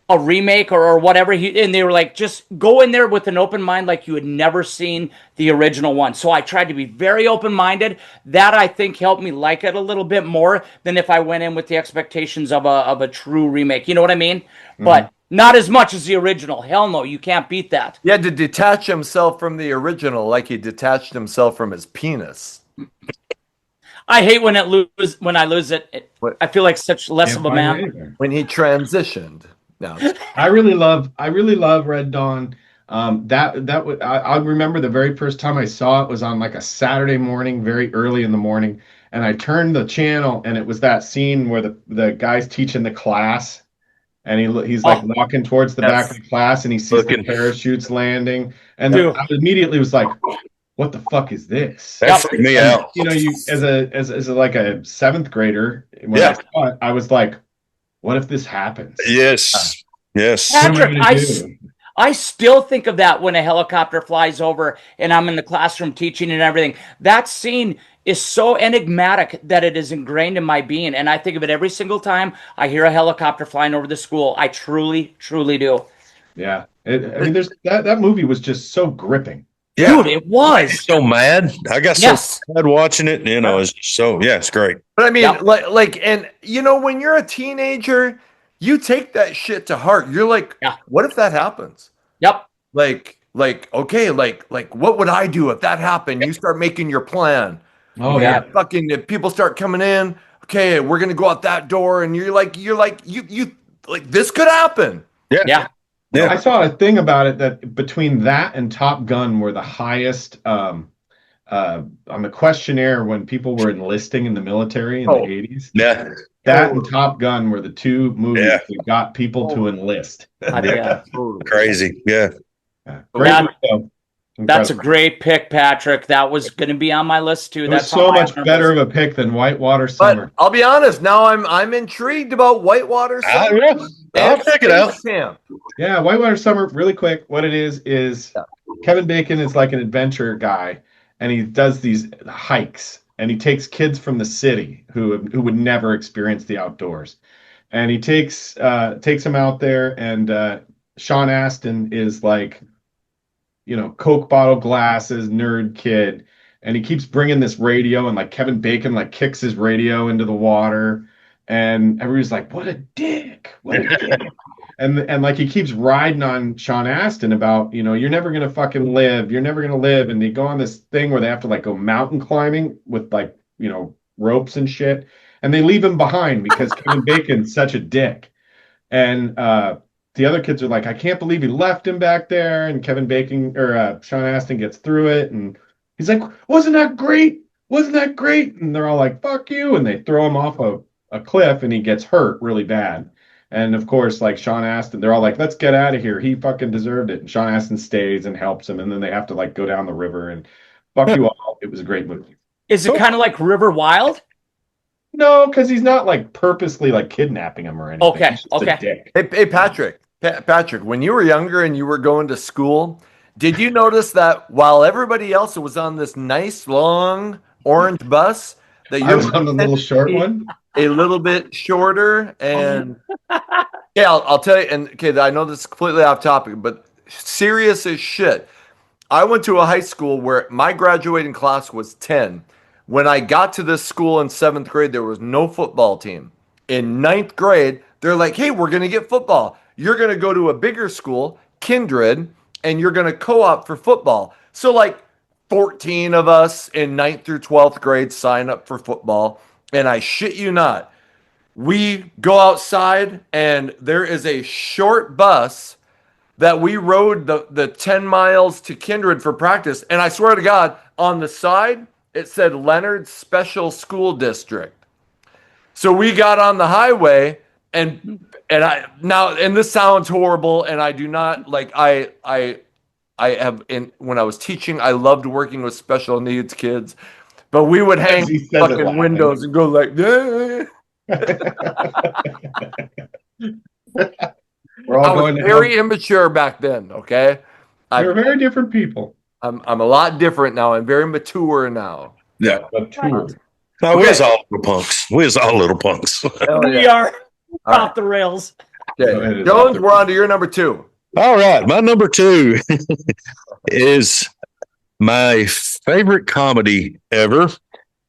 a remake or whatever, and they were like, just go in there with an open mind like you had never seen the original one. So I tried to be very open-minded. That, I think, helped me like it a little bit more than if I went in with the expectations of a true remake. You know what I mean? But not as much as the original. Hell no, you can't beat that. He had to detach himself from the original like he detached himself from his penis. I hate when I lose it. What? I feel like such less Can't of a find man. it either. When he transitioned. No. I really love Red Dawn. I remember the very first time I saw it was on like a Saturday morning, very early in the morning, and I turned the channel and it was that scene where the guy's teaching the class, and he's like walking towards the back of the class and he sees the parachutes landing, and I immediately was like, what the fuck is this? That freaked me out. You as a like a 7th grader, when I saw it, I was like, what if this happens? Yes. Yes. What am I Patrick, gonna do? I still think of that when a helicopter flies over and I'm in the classroom teaching and everything. That scene is so enigmatic that it is ingrained in my being. And I think of it every single time I hear a helicopter flying over the school. I truly, truly do. Yeah. There's that movie was just so gripping. Yeah. Dude, it was. So mad. I got Yes. so mad watching it. It's so, it's great. But I mean, Yep. like, and when you're a teenager, you take that shit to heart. You're like, what if that happens? Yep. Like, okay, like, what would I do if that happened? You start making your plan. Oh yeah. Fucking if people start coming in. Okay, we're gonna go out that door, and you're like, you like this could happen. Yeah. Yeah. I saw a thing about it that between that and Top Gun were the highest on the questionnaire when people were enlisting in the military in the 80s. Yeah. That and Top Gun were the two movies Yeah. that got people to enlist. Yeah. Crazy. Yeah. Great That- movie, though. That's a Incredible. great pick, Patrick. That was going to be on my list too. It was That's so on my much better of a pick than Whitewater But Summer. I'll be honest, now I'm intrigued about Whitewater Summer I'll and check it out. Space Camp. Yeah, Whitewater Summer, really quick. What it is Yeah. Kevin Bacon is like an adventure guy, and he does these hikes, and he takes kids from the city who would never experience the outdoors, and he takes them out there, and Sean Astin is like, Coke bottle glasses, nerd kid, and he keeps bringing this radio, and like Kevin Bacon like kicks his radio into the water, and everybody's like, "What a dick! What a dick!" And like he keeps riding on Sean Astin about, you're never gonna fucking live, you're never gonna live, and they go on this thing where they have to like go mountain climbing with like ropes and shit, and they leave him behind because Kevin Bacon's such a dick, and the other kids are like, I can't believe he left him back there. And Kevin Bacon or Sean Astin gets through it. And he's like, wasn't that great? Wasn't that great? And they're all like, fuck you. And they throw him off a cliff and he gets hurt really bad. And of course, like Sean Astin, they're all like, let's get out of here. He fucking deserved it. And Sean Astin stays and helps him. And then they have to like go down the river and fuck you all. It was a great movie. Is it kind of like River Wild? No, because he's not like purposely like kidnapping him or anything. Okay, He's just a okay. dick. Hey, Patrick. Patrick, when you were younger and you were going to school, did you notice that while everybody else was on this nice long orange bus, that I you was on the little short one. a little bit shorter? And yeah, I'll tell you. And okay, I know this is completely off topic, but serious as shit. I went to a high school where my graduating class was 10. When I got to this school in 7th grade, there was no football team. In 9th grade, they're like, hey, we're going to get football. You're going to go to a bigger school, Kindred, and you're going to co-op for football. So like 14 of us in 9th through 12th grade sign up for football. And I shit you not, we go outside and there is a short bus that we rode the 10 miles to Kindred for practice. And I swear to God, on the side, it said Leonard Special School District. So we got on the highway and this sounds horrible, and I do not like I have when I was teaching, I loved working with special needs kids, but we would hang He says it fucking laughing. windows and go like, We're all I was going to very immature back then. Okay, They're very different people. I'm a lot different now. I'm very mature now. Yeah. But two. No, we was all little punks. We was all little punks. Hell We yeah. are All off the rails. Okay. No, it is Jones, awesome. we're on to your number 2. All right. My number 2 is my favorite comedy ever,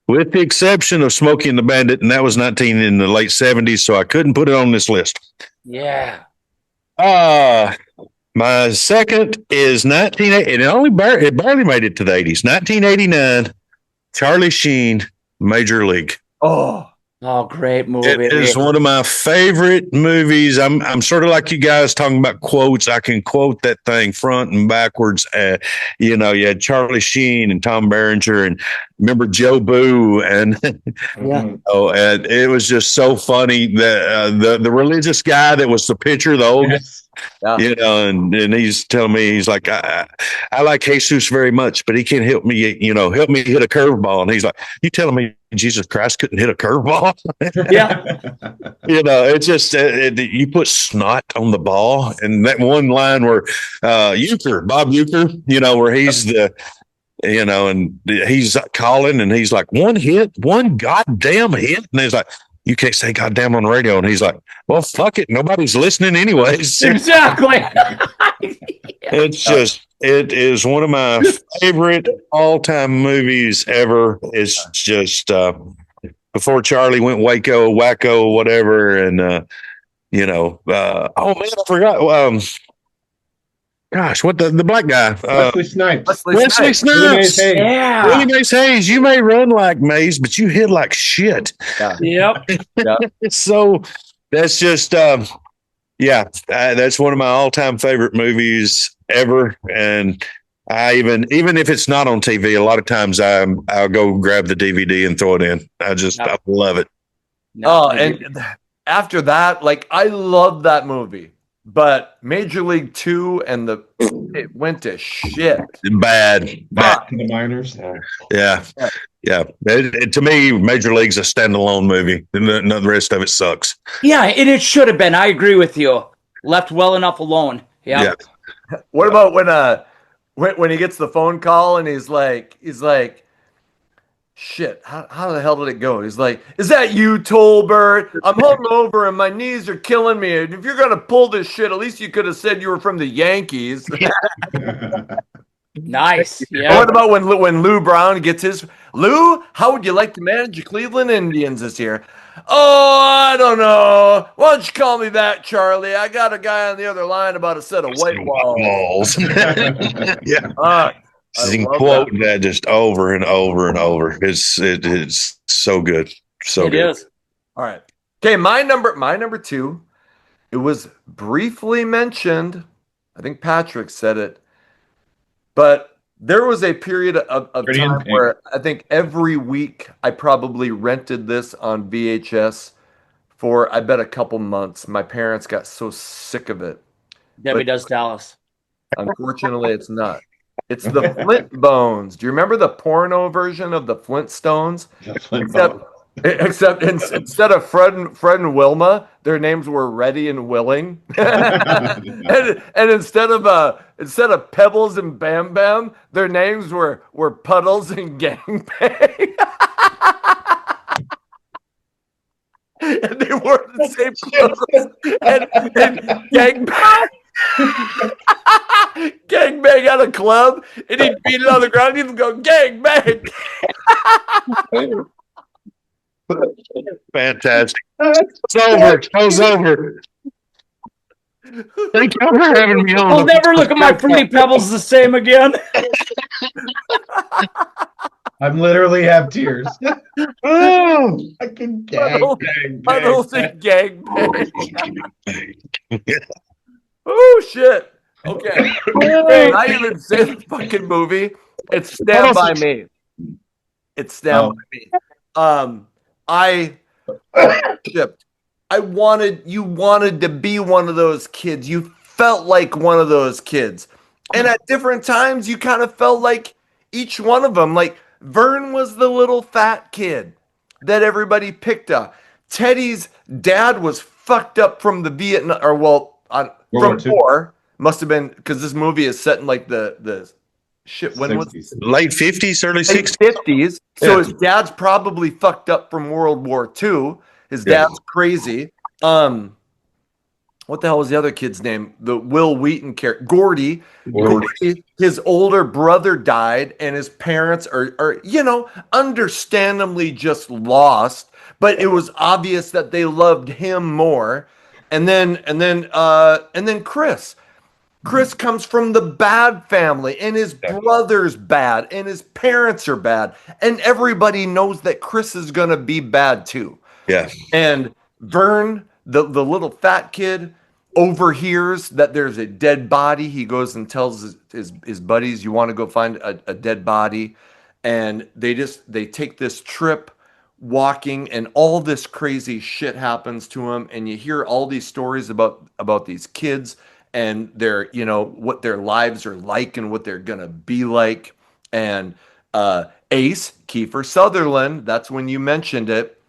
with the exception of Smokey and the Bandit. And that was in the late 70s. So I couldn't put it on this list. Yeah. My second is 1980. It barely made it to the 80s. 1989, Charlie Sheen, Major League. Oh, Oh, great movie. It is one of my favorite movies. I'm sort of like you guys talking about quotes. I can quote that thing front and backwards. You had Charlie Sheen and Tom Berenger, and remember Joe Boo, and Mhm. and it was just so funny that the religious guy that was the pitcher, the old Yes. and he's telling me, he's like, I like Jesus very much, but he can't help me hit a curveball. And he's like, you telling me Jesus Christ couldn't hit a curveball? Yeah. It's just you put snot on the ball, and that one line where Bob Euchre, where he's the. And he's calling, and he's like, one goddamn hit, and he's like, you can't say goddamn on the radio, and he's like, well, fuck it, nobody's listening anyways. Exactly. It is one of my favorite all-time movies ever. It's just before Charlie went wacko, whatever, and oh man, I forgot. Gosh, what the black guy? Wesley Snipes. Wesley Willie Mays Snipes. Hayes. Yeah. Willie Mays Hayes. You may run like Mays, but you hit like shit. Yep. So that's just that's one of my all-time favorite movies ever. And I even if it's not on TV, a lot of times I'll go grab the DVD and throw it in. I love it. Oh, and after that, like I love that movie. But Major League 2 and the it went to shit. Bad. Back to the minors. Yeah. Yeah. To me, Major League's a standalone movie. None of the rest of it sucks. Yeah, and it should have been. I agree with you. Left well enough alone. Yeah. What about when he gets the phone call and he's like, shit, how the hell did it go? He's like, is that you, Tolbert? I'm hungover and my knees are killing me. And if you're gonna pull this shit, at least you could have said you were from the Yankees. Nice. What Yeah. about when Lou Brown gets his Lou? How would you like to manage the Cleveland Indians this year? Oh, I don't know. Why don't you call me back, Charlie? I got a guy on the other line about a set of white walls. Yeah. I You can love quote that. that just over and over and over. It's so good. So It good. is. All right. Okay, my number two. It was briefly mentioned. I think Patrick said it. But there was a period of Pretty in time Pink. where I think every week I probably rented this on VHS for, I bet, a couple months. My parents got so sick of it. Debbie Does Dallas. Unfortunately, it's not. It's the Flint Bones. Do you remember the porno version of the Flintstones? Instead of Fred and Wilma, their names were Ready and Willing, and instead of Pebbles and Bam Bam, their names were Puddles and Gangbang. And they wore the same clothes. And Gangbang, Gangbang had a club, and he'd beat it on the ground. He'd go Gangbang. Fantastic. It's over. Show's over. Thank you for having me on. I'll never look at my Fruity Pebbles the same again. I'm literally have tears. Oh. I can Puddles and Gangbang. Oh shit. Okay. Not even say the fucking movie. It's Stand By Me. It's Stand By Me. I you wanted to be one of those kids. You felt like one of those kids. And at different times you kind of felt like each one of them. Like Vern was the little fat kid that everybody picked up. Teddy's dad was fucked up from the Vietnam, or from war. Must have been because this movie is set in like the shit. When was it? Late 50s, early 60s? 50s. So his dad's probably fucked up from World War II. His dad's crazy. What the hell was the other kid's name? The Will Wheaton character, Gordy. Gordy. His older brother died, and his parents are understandably just lost. But it was obvious that they loved him more. And then Chris. Chris comes from the bad family, and his brother's bad, and his parents are bad, and everybody knows that Chris is gonna be bad too. Yeah. And Vern, the little fat kid, overhears that there's a dead body. He goes and tells his buddies, "You want to go find a dead body?" And they take this trip walking, and all this crazy shit happens to him, and you hear all these stories about these kids and their, what their lives are like and what they're gonna be like. And Ace, Kiefer Sutherland, that's when you mentioned it.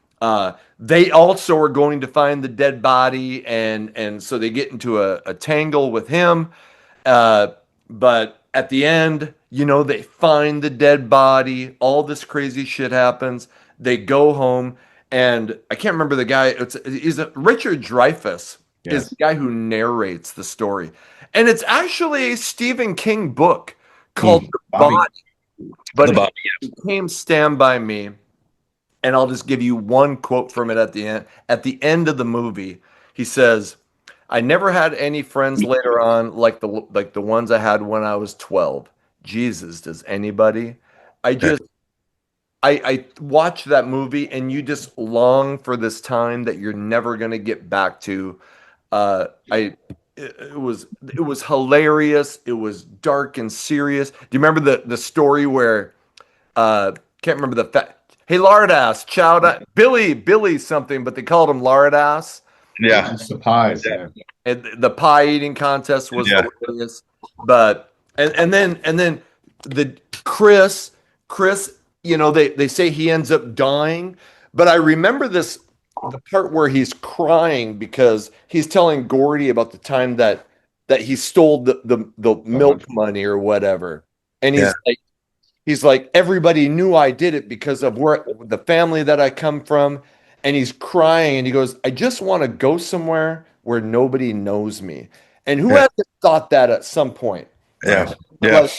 They also are going to find the dead body, and so they get into a tangle with him. But at the end, they find the dead body. All this crazy shit happens. They go home, and I can't remember the guy. He's Richard Dreyfuss is the guy who narrates the story, and it's actually a Stephen King book called The Body. But it became Stand By Me. And I'll just give you one quote from it at the end. At the end of the movie, he says, "I never had any friends later on like the ones I had when I was 12. Jesus, does anybody?" I watched that movie, and you just long for this time that you're never gonna get back to. It was hilarious. It was dark and serious. Do you remember the story where can't remember the fact? Hey, Lardass, shout out Billy something, but they called him Lardass. Yeah. It's the pies. Yeah. And the pie eating contest was hilarious. But And then the Chris, they say he ends up dying, but I remember the part where he's crying because he's telling Gordy about the time that he stole the milk money or whatever. And Yeah. he's like, everybody knew I did it because of where the family that I come from. And he's crying and he goes, I just want to go somewhere where nobody knows me. And who Yeah. hasn't thought that at some point? Yeah. Yeah. Like,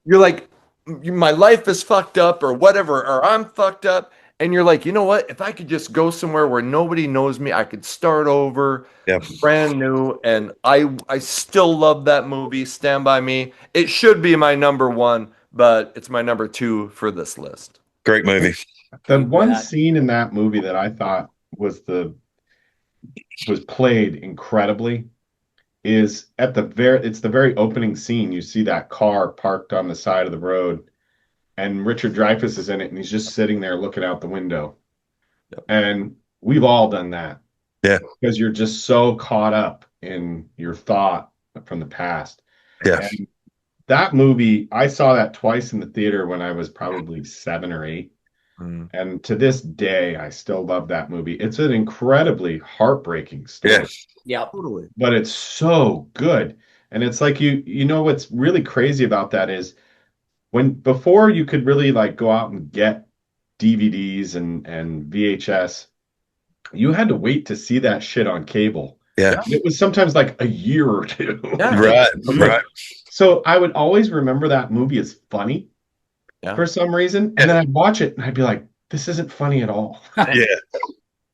you're like, my life is fucked up or whatever, or I'm fucked up. And you're like, you know what? If I could just go somewhere where nobody knows me, I could start over, Yeah. brand new. And I still love that movie, Stand By Me. It should be my number one, but it's my number two for this list. Great movie. The You one bet. scene in that movie that I thought was played incredibly is it's the very opening scene. You see that car parked on the side of the road, and Richard Dreyfuss is in it, and he's just sitting there looking out the window. Yep. And we've all done that. Yeah. Because you're just so caught up in your thought from the past. Yeah. And that movie, I saw that twice in the theater when I was probably 7 or 8. Mm. And to this day, I still love that movie. It's an incredibly heartbreaking story, Yeah. Yep. Totally. but it's so good. And it's like you know what's really crazy about that is before you could really like go out and get DVDs and VHS, you had to wait to see that shit on cable. Yeah. It was sometimes like a year or two. Yeah. Right. Right. So I would always remember that movie as funny for some reason, and then I'd watch it and I'd be like, "This isn't funny at all." Yeah.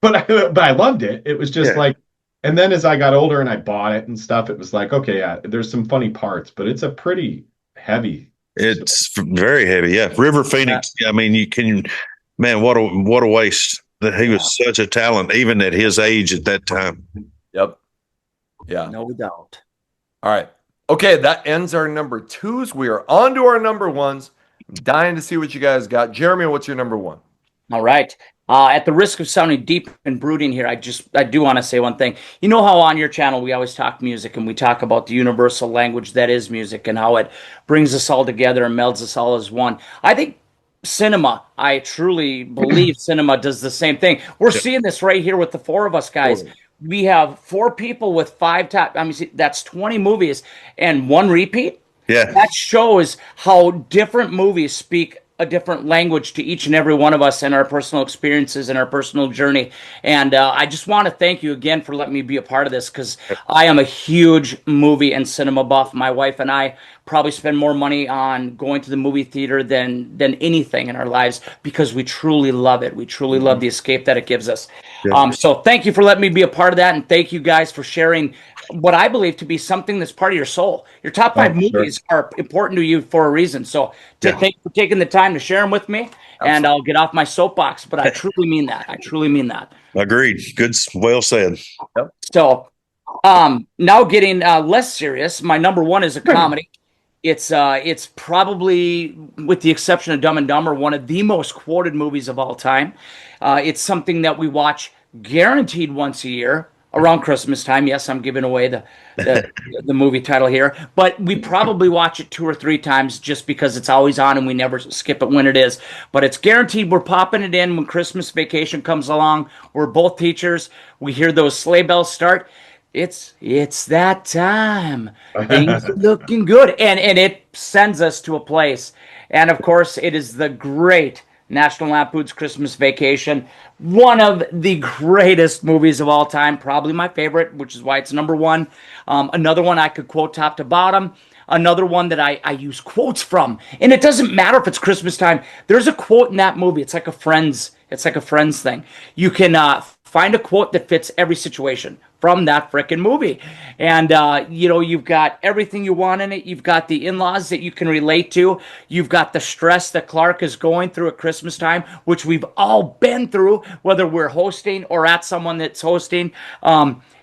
But I loved it. It was just Yeah. like, and then as I got older and I bought it and stuff, it was like, okay, yeah, there's some funny parts, but it's a pretty heavy. It's very heavy. Yeah. River Phoenix. I mean, man, what a waste that he was such a talent, even at his age at that time. Yep. Yeah. No doubt. All right. Okay, that ends our number twos. We are on to our number ones. I'm dying to see what you guys got. Jeremy, what's your number one? All right. At the risk of sounding deep and brooding here, I do want to say one thing. You know how on your channel we always talk music and we talk about the universal language that is music and how it brings us all together and melds us all as one. I think cinema, I truly believe cinema does the same thing. We're seeing this right here with the four of us guys. Totally. We have 4 people with 5 top. I mean, see, that's 20 movies and 1 repeat. Yeah. That shows how different movies speak a different language to each and every one of us and our personal experiences and our personal journey. And I just want to thank you again for letting me be a part of this, because I am a huge movie and cinema buff. My wife and I probably spend more money on going to the movie theater than anything in our lives, because we truly love it. We truly love the escape that it gives us. So thank you for letting me be a part of that, and thank you guys for sharing what I believe to be something that's part of your soul. Your top 5 movies are important to you for a reason. So thank you for taking the time to share them with me. And I'll get off my soapbox, but I truly mean that. I truly mean that. Agreed. Good. Well said. So now getting less serious, my number one is a comedy. It's probably, with the exception of Dumb and Dumber, one of the most quoted movies of all time. It's something that we watch guaranteed once a year around Christmas time. Yes, I'm giving away the movie title here, but we probably watch it 2 or 3 times just because it's always on and we never skip it when it is. But it's guaranteed we're popping it in when Christmas vacation comes along. We're both teachers. We hear those sleigh bells start. It's that time. Things are looking good. And it sends us to a place. And of course, it is the great National Lampoon's Christmas Vacation. One of the greatest movies of all time. Probably my favorite, which is why it's number one. Another one I could quote top to bottom. Another one that I use quotes from. And it doesn't matter if it's Christmas time. There's a quote in that movie. It's like a Friends thing. You can find a quote that fits every situation from that frickin' movie. And, you've got everything you want in it. You've got the in-laws that you can relate to. You've got the stress that Clark is going through at Christmas time, which we've all been through, whether we're hosting or at someone that's hosting.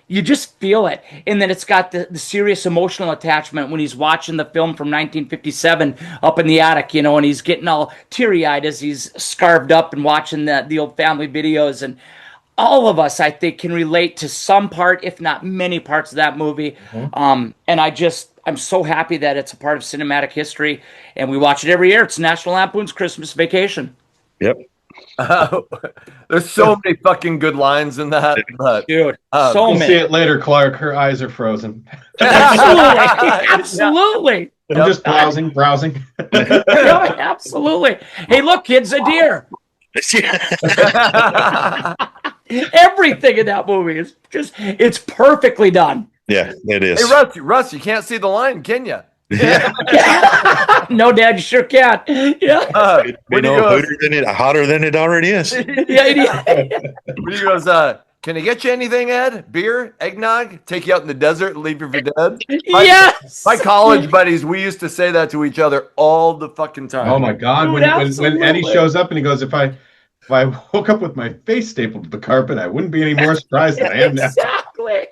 You just feel it. And then it's got the serious emotional attachment when he's watching the film from 1957 up in the attic, and he's getting all teary-eyed as he's scarved up and watching the old family videos. And all of us, I think, can relate to some part, if not many parts of that movie. And I'm so happy that it's a part of cinematic history, and we watch it every year. It's National Lampoon's Christmas Vacation. Yep. There's so many fucking good lines in that, but Dude, um, so We'll see many. it later, Clark. Her eyes are frozen. Absolutely. Absolutely. I'm Yep. just browsing. Yeah, absolutely. Hey, look, kids, a deer. Everything in that movie is just, it's perfectly done. Yeah, it is. Hey, Russ, you can't see the line, can you? Yeah. No, Dad, you sure can't. Yeah. You When he know, goes, hotter than it already is. Yeah. when he goes, can I get you anything, Ed? Beer, eggnog, take you out in the desert, and leave you for dead? Yes. My college buddies, we used to say that to each other all the fucking time. Oh my God! Dude, When Eddie absolutely. shows up and he goes, if I woke up with my face stapled to the carpet, I wouldn't be any more surprised than I am now. Exactly.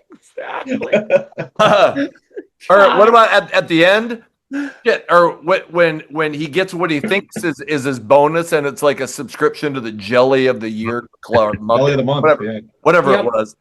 Or what about at the end? Shit, or when he gets what he thinks is his bonus, and it's like a subscription to the Jelly of the Year Club, Jelly of the month, whatever Yep. it was,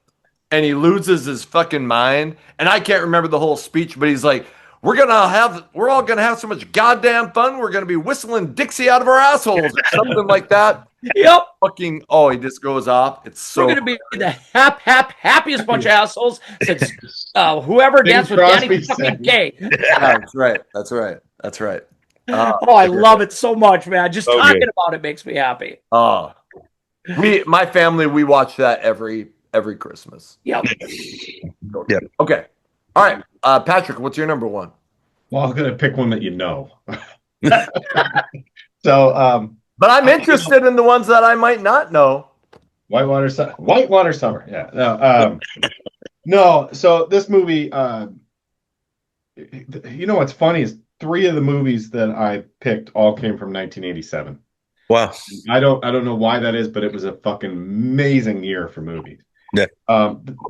and he loses his fucking mind. And I can't remember the whole speech, but he's like, we're all gonna have so much goddamn fun. We're gonna be whistling Dixie out of our assholes or something like that. Yep. Fucking he just goes off. It's so We're gonna be the happiest bunch of assholes since whoever Bing danced with Danny Crosby fucking sang. K. Yeah, that's right. Oh, I love it so much, man. Just So talking good. about it makes me happy. My family, we watch that every Christmas. Yep. Yep. Okay. All right. Patrick, what's your number one? Well, I'm gonna pick one that you know. So, But I'm interested in the ones that I might not know. Whitewater Summer. Yeah. No. So this movie, you know what's funny is 3 of the movies that I picked all came from 1987. Wow. I don't know why that is, but it was a fucking amazing year for movies. Yeah.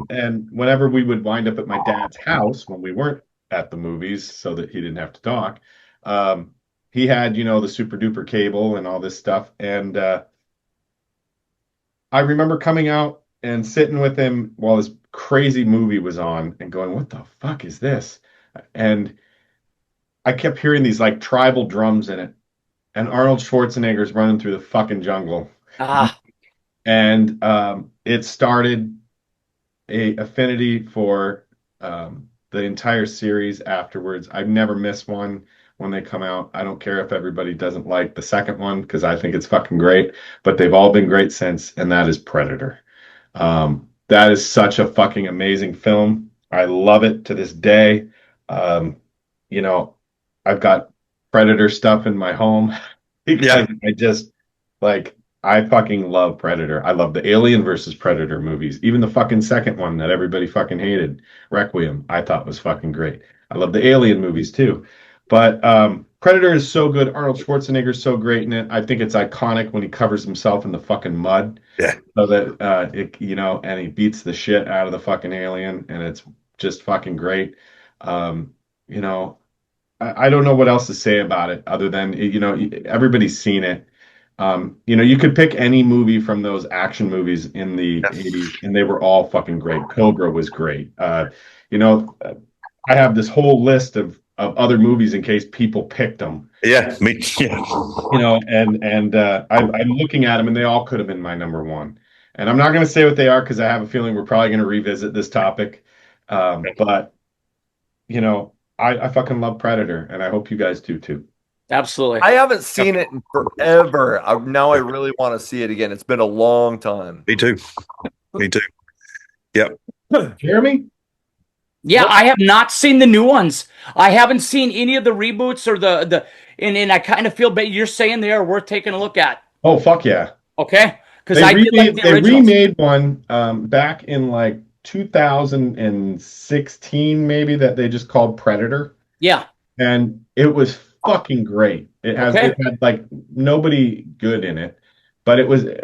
And whenever we would wind up at my dad's house when we weren't at the movies, so that he didn't have to talk, he had, the super duper cable and all this stuff. And I remember coming out and sitting with him while this crazy movie was on and going, what the fuck is this? And I kept hearing these like tribal drums in it, and Arnold Schwarzenegger's running through the fucking jungle. And it started a affinity for the entire series afterwards. I've never missed one when they come out. I don't care if everybody doesn't like the second one because I think it's fucking great, but they've all been great since, and that is Predator. That is such a fucking amazing film. I love it to this day. I've got Predator stuff in my home because I just like I fucking love Predator. I love the Alien versus Predator movies. Even the fucking second one that everybody fucking hated, Requiem, I thought was fucking great. I love the Alien movies too. But Predator is so good. Arnold Schwarzenegger is so great in it. I think it's iconic when he covers himself in the fucking mud. Yeah. So that and he beats the shit out of the fucking alien, and it's just fucking great. I don't know what else to say about it other than everybody's seen it. You could pick any movie from those action movies in the 80s, and they were all fucking great. Cobra was great. I have this whole list of other movies in case people picked them. Yeah, me. Yeah. I'm looking at them, and they all could have been my number one. And I'm not going to say what they are because I have a feeling we're probably going to revisit this topic. But I fucking love Predator, and I hope you guys do too. Absolutely. I haven't seen it in forever. Now I really want to see it again. It's been a long time. Me too. Me too. Yep. Jeremy? Yeah, I have not seen the new ones. I haven't seen any of the reboots or and I kind of feel bad. You're saying they are worth taking a look at. Oh, fuck yeah. Okay. Because They I did like the originals. remade one back in like 2016, maybe, that they just called Predator. Yeah. And it was fucking great. It had like nobody good in it, but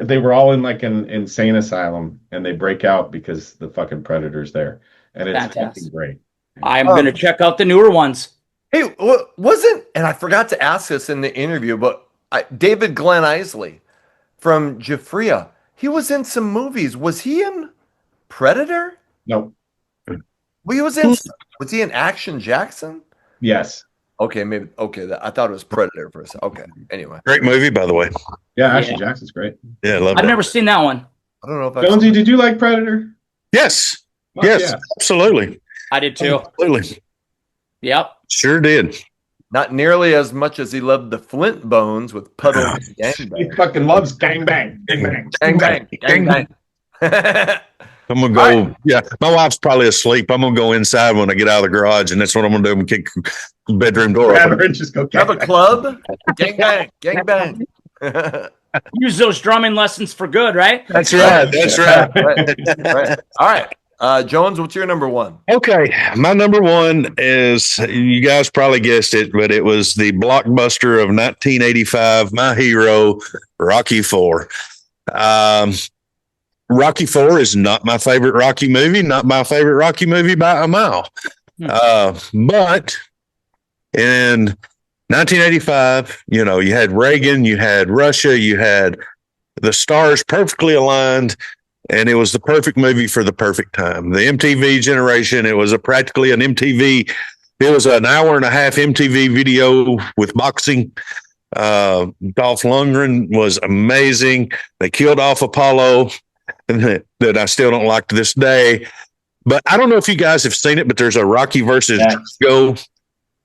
they were all in like an insane asylum, and they break out because the fucking Predator's there. And it's fucking great. I'm going to check out the newer ones. Hey, and I forgot to ask this in the interview, but David Glenn Isley from Jafria, he was in some movies. Was he in Predator? No. Well, was he in Action Jackson? Yes. Okay, maybe. Okay, I thought it was Predator for a second. Okay, anyway. Great movie, by the way. Yeah, Ashley Jackson's great. Yeah, I love I've that. never seen that one. I don't know if I've Jonesy, did you like Predator? Yes. Fuck Yes, yeah. absolutely. I did too. Absolutely. Yep. Sure did. not nearly as much as he loved the Flint Bones with Puddle and He Gangbang. fucking loves gangbang. Gangbang. Gangbang. Gangbang. I'm gonna go. Yeah, my wife's probably asleep. I'm gonna go inside when I get out of the garage, and that's what I'm gonna do. I'm gonna kick the bedroom door Grab open. her and just go. Have a gangbang. club? Gangbang. Gangbang. Use those drumming lessons for good, right? That's right. That's right. Right. All right. Jones, what's your number one? Okay, my number one is, you guys probably guessed it, but it was the blockbuster of 1985, my hero, Rocky IV. Rocky IV is not my favorite Rocky movie, not my favorite Rocky movie by a mile. But in 1985, you had Reagan, you had Russia, you had the stars perfectly aligned, and it was the perfect movie for the perfect time. The MTV generation, it was practically an MTV. It was an hour and a half MTV video with boxing. Dolph Lundgren was amazing. They killed off Apollo, that I still don't like to this day. But I don't know if you guys have seen it, but there's a Rocky versus Drago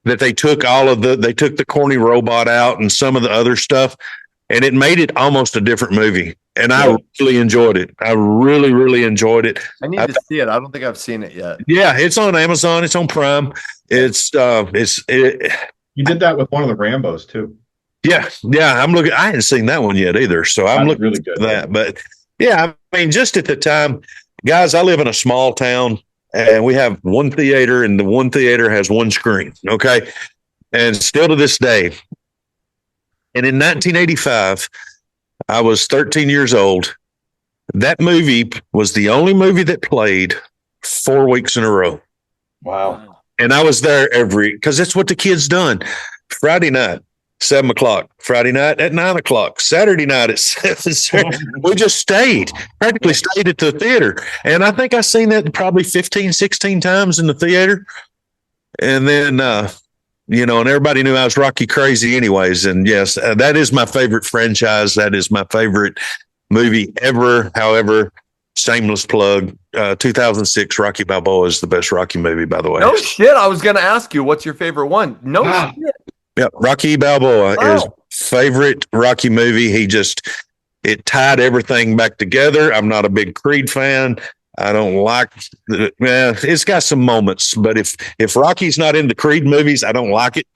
that they took the corny robot out and some of the other stuff, and it made it almost a different movie. And I really enjoyed it. I really, really enjoyed it. I need to see it. I don't think I've seen it yet. Yeah, it's on Amazon. It's on Prime. You did that with one of the Rambos too. Yeah. I'm looking. I hadn't seen that one yet either, so I'm looking really good at that. But yeah, I mean, just at the time, guys, I live in a small town, and we have one theater, and the one theater has one screen. Okay, and still to this day. And in 1985, I was 13 years old. That movie was the only movie that played 4 weeks in a row. Wow. And I was there because that's what the kids done. Friday night, 7 o'clock. Friday night at 9 o'clock. Saturday night at 7. We just practically stayed at the theater. And I think I seen that probably 15, 16 times in the theater. And then, and everybody knew I was Rocky crazy anyways. And yes, that is my favorite franchise. That is my favorite movie ever. However, shameless plug, 2006 Rocky Balboa is the best Rocky movie, by the way. No shit. I was going to ask you, what's your favorite one? No shit. Yeah, Rocky Balboa is favorite Rocky movie. It tied everything back together. I'm not a big Creed fan. I don't like it's got some moments, but if Rocky's not in the Creed movies, I don't like it.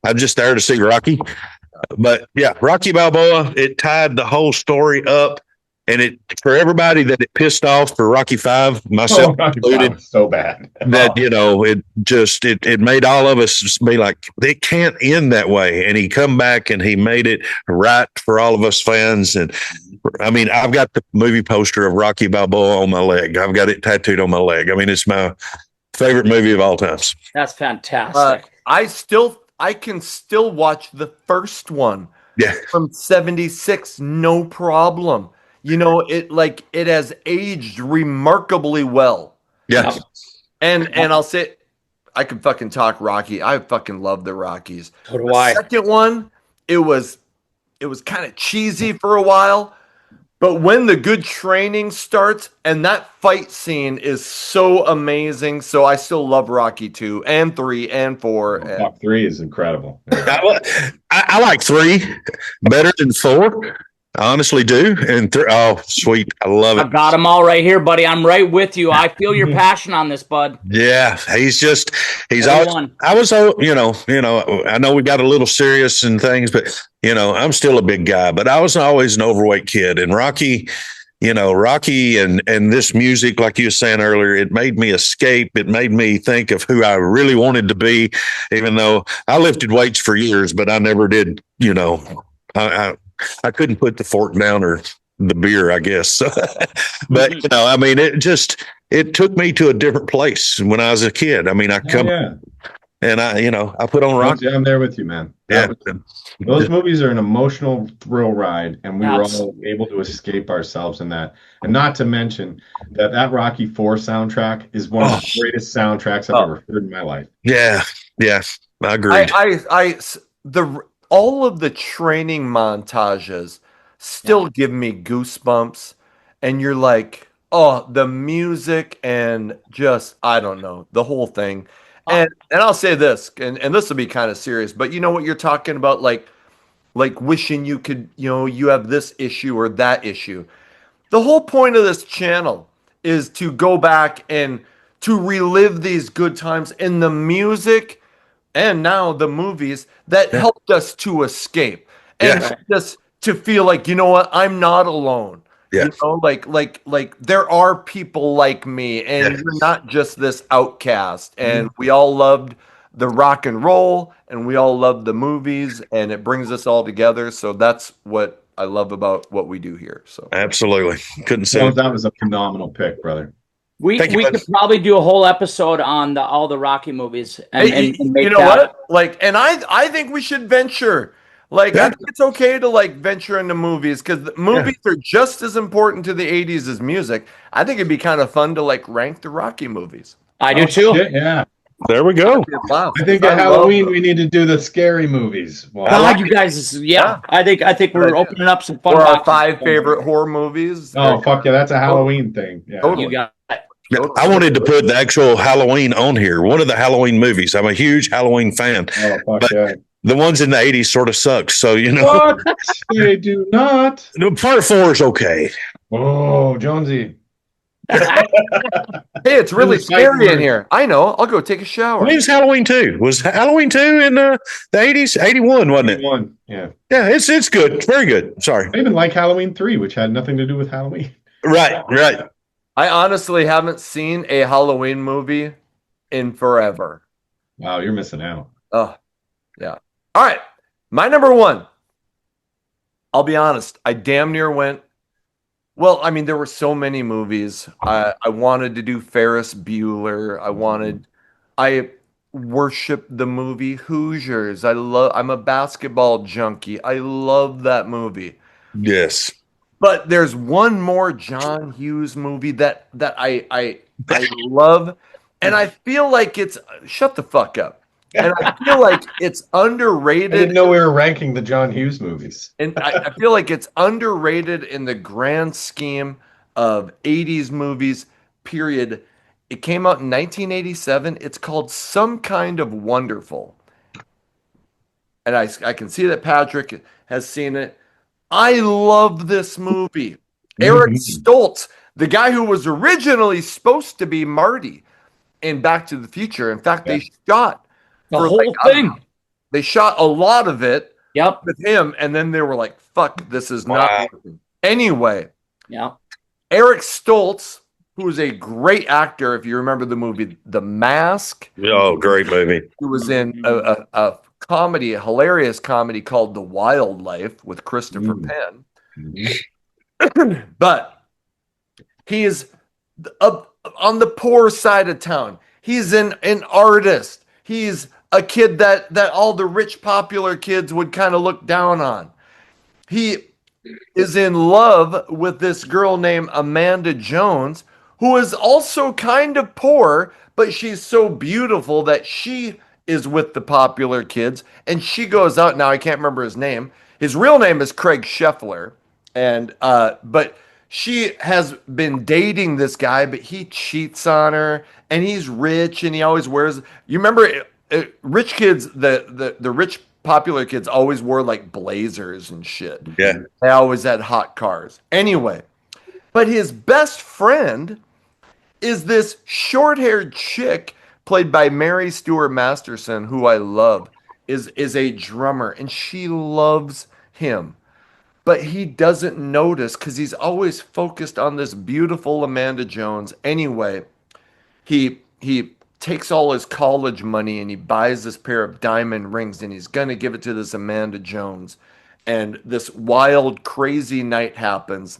I'm just there to see Rocky. But yeah, Rocky Balboa, it tied the whole story up, and it for everybody that it pissed off for Rocky V, myself included, so bad that it made all of us be like, it can't end that way. And he come back and he made it right for all of us fans. And I mean, I've got the movie poster of Rocky Balboa on my leg. I've got it tattooed on my leg. I mean, it's my favorite movie of all times. That's fantastic. I can still watch the first one from 76, no problem. It has aged remarkably well. Yes. And I'll say, I can fucking talk Rocky. I fucking love the Rockies. So do I. The second one, it was kind of cheesy for a while, but when the good training starts, and that fight scene is so amazing, so I still love Rocky 2 and 3 and 4. Top 3 is incredible. I like 3 better than 4. I honestly do. And sweet. I love it. I've got them all right here, buddy. I'm right with you. I feel your passion on this, bud. Yeah. He's always, I was, I know we got a little serious and things, but I'm still a big guy, but I was always an overweight kid. And Rocky, Rocky and this music, like you were saying earlier, it made me escape. It made me think of who I really wanted to be, even though I lifted weights for years, but I never did, I couldn't put the fork down or the beer, I guess. But, it took me to a different place when I was a kid. I mean, and I put on Rocky. Yeah, I'm there with you, man. Yeah. Those movies are an emotional thrill ride, and we were all able to escape ourselves in that. And not to mention that Rocky IV soundtrack is one of the greatest soundtracks I've ever heard in my life. Yeah. Yeah. Agreed. The all of the training montages still give me goosebumps, and you're like, oh, the music and just I don't know the whole thing. And I'll say this, and this will be kind of serious, but you know what you're talking about, like wishing you could, you have this issue or that issue. The whole point of this channel is to go back and to relive these good times in the music and now the movies that Yeah. helped us to escape and Yes. helped us to feel like, you know what, I'm not alone. Yes. Like there are people like me, and Yes. you're not just this outcast. And we all loved the rock and roll, and we all loved the movies, and it brings us all together. So that's what I love about what we do here. So Absolutely. Couldn't say Jones, it. that was a phenomenal pick, brother. We Thank you, bud. could probably do a whole episode on all the Rocky movies and, Hey, and make you know that. what? Like, and I think we should venture. Like, I Yeah. think it's okay to like venture into movies because movies are just as important to the '80s as music. I think it'd be kind of fun to like rank the Rocky movies. I do Oh, too. shit, yeah. There we go. Wow. I think I at love Halloween them. we need to do the scary movies. Well, God, like you guys, yeah. I think Good we're idea. opening up some fun Or our boxes. 5 favorite horror movies. oh fuck yeah, that's a Halloween thing. Yeah. Totally. You got it. I wanted to put the actual Halloween on here. One of the Halloween movies. I'm a huge Halloween fan. Oh fuck But- yeah. The ones in the 80s sort of suck. So, What? They do not. part 4 is okay. Oh, Jonesy. Hey, it's really Really scary fighting in words. here. I know. I'll go take a shower. When was Halloween 2? Was Halloween 2 in the 80s? 81, wasn't it? One. Yeah. Yeah, it's good. It's very good. Sorry. I even like Halloween 3, which had nothing to do with Halloween. Right. I honestly haven't seen a Halloween movie in forever. Wow, you're missing out. Oh, yeah. All right. My number one. I'll be honest. I damn near went. Well, I mean, there were so many movies. I wanted to do Ferris Bueller. I worship the movie Hoosiers. I'm a basketball junkie. I love that movie. Yes. But there's one more John Hughes movie that I love, and I feel like it's shut the fuck up. And I feel like it's I underrated. didn't know we were ranking the John Hughes movies. And I feel like it's underrated in the grand scheme of 80s movies, period. It came out in 1987. It's called Some Kind of Wonderful. And I can see that Patrick has seen it. I love this movie. Eric Stoltz, the guy who was originally supposed to be Marty in Back to the Future. In fact, they shot The for, whole like, I don't thing. know, they shot a lot of it Yep. with him, and then they were like, fuck, this is Wow. not working. Anyway, Yeah. Eric Stoltz, who is a great actor, if you remember the movie The Mask, Oh, great movie. who was in a comedy, a hilarious comedy called The Wildlife with Christopher Penn. But he is on the poor side of town. He's an artist. He's a kid that all the rich popular kids would kind of look down on. He is in love with this girl named Amanda Jones, who is also kind of poor, but she's so beautiful that she is with the popular kids. And she goes out now. I can't remember his name. His real name is Craig Scheffler, and but she has been dating this guy, but he cheats on her, and he's rich, and he always wears. You remember, rich kids, the rich popular kids always wore like blazers and shit. Yeah. They always had hot cars. Anyway, but his best friend is this short-haired chick played by Mary Stuart Masterson, who I love, is a drummer, and she loves him. But he doesn't notice because he's always focused on this beautiful Amanda Jones. Anyway, he takes all his college money and he buys this pair of diamond rings and he's going to give it to this Amanda Jones. And this wild, crazy night happens.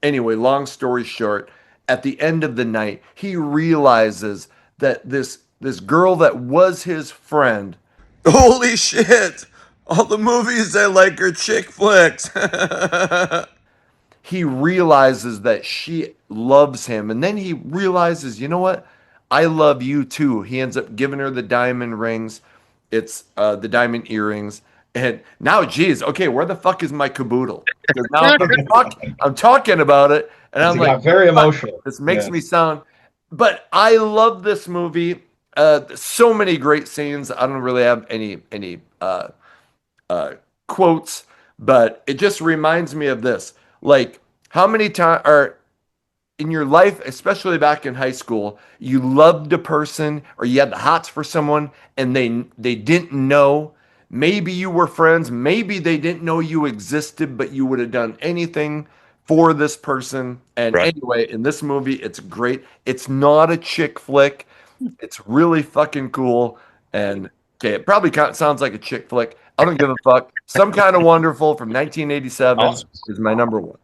Anyway, long story short, at the end of the night, he realizes that this girl that was his friend, holy shit, all the movies I like are chick flicks. He realizes that she loves him. And then he realizes, you know what? I love you too. He ends up giving her the diamond rings. It's the diamond earrings. And now, geez, okay, where the fuck is my caboodle? Because now I'm talking about it, and I'm He like, got very fuck, emotional. this makes Yeah. me sound. But I love this movie. So many great scenes. I don't really have any quotes, but it just reminds me of this. Like, how many times are in your life, especially back in high school, you loved a person or you had the hots for someone and they didn't know. Maybe you were friends, maybe they didn't know you existed, but you would have done anything for this person. And Right. anyway, in this movie, it's great. It's not a chick flick. It's really fucking cool. And okay, it probably sounds like a chick flick. I don't give a fuck. Some Kind of Wonderful from 1987 Awesome. is my number one.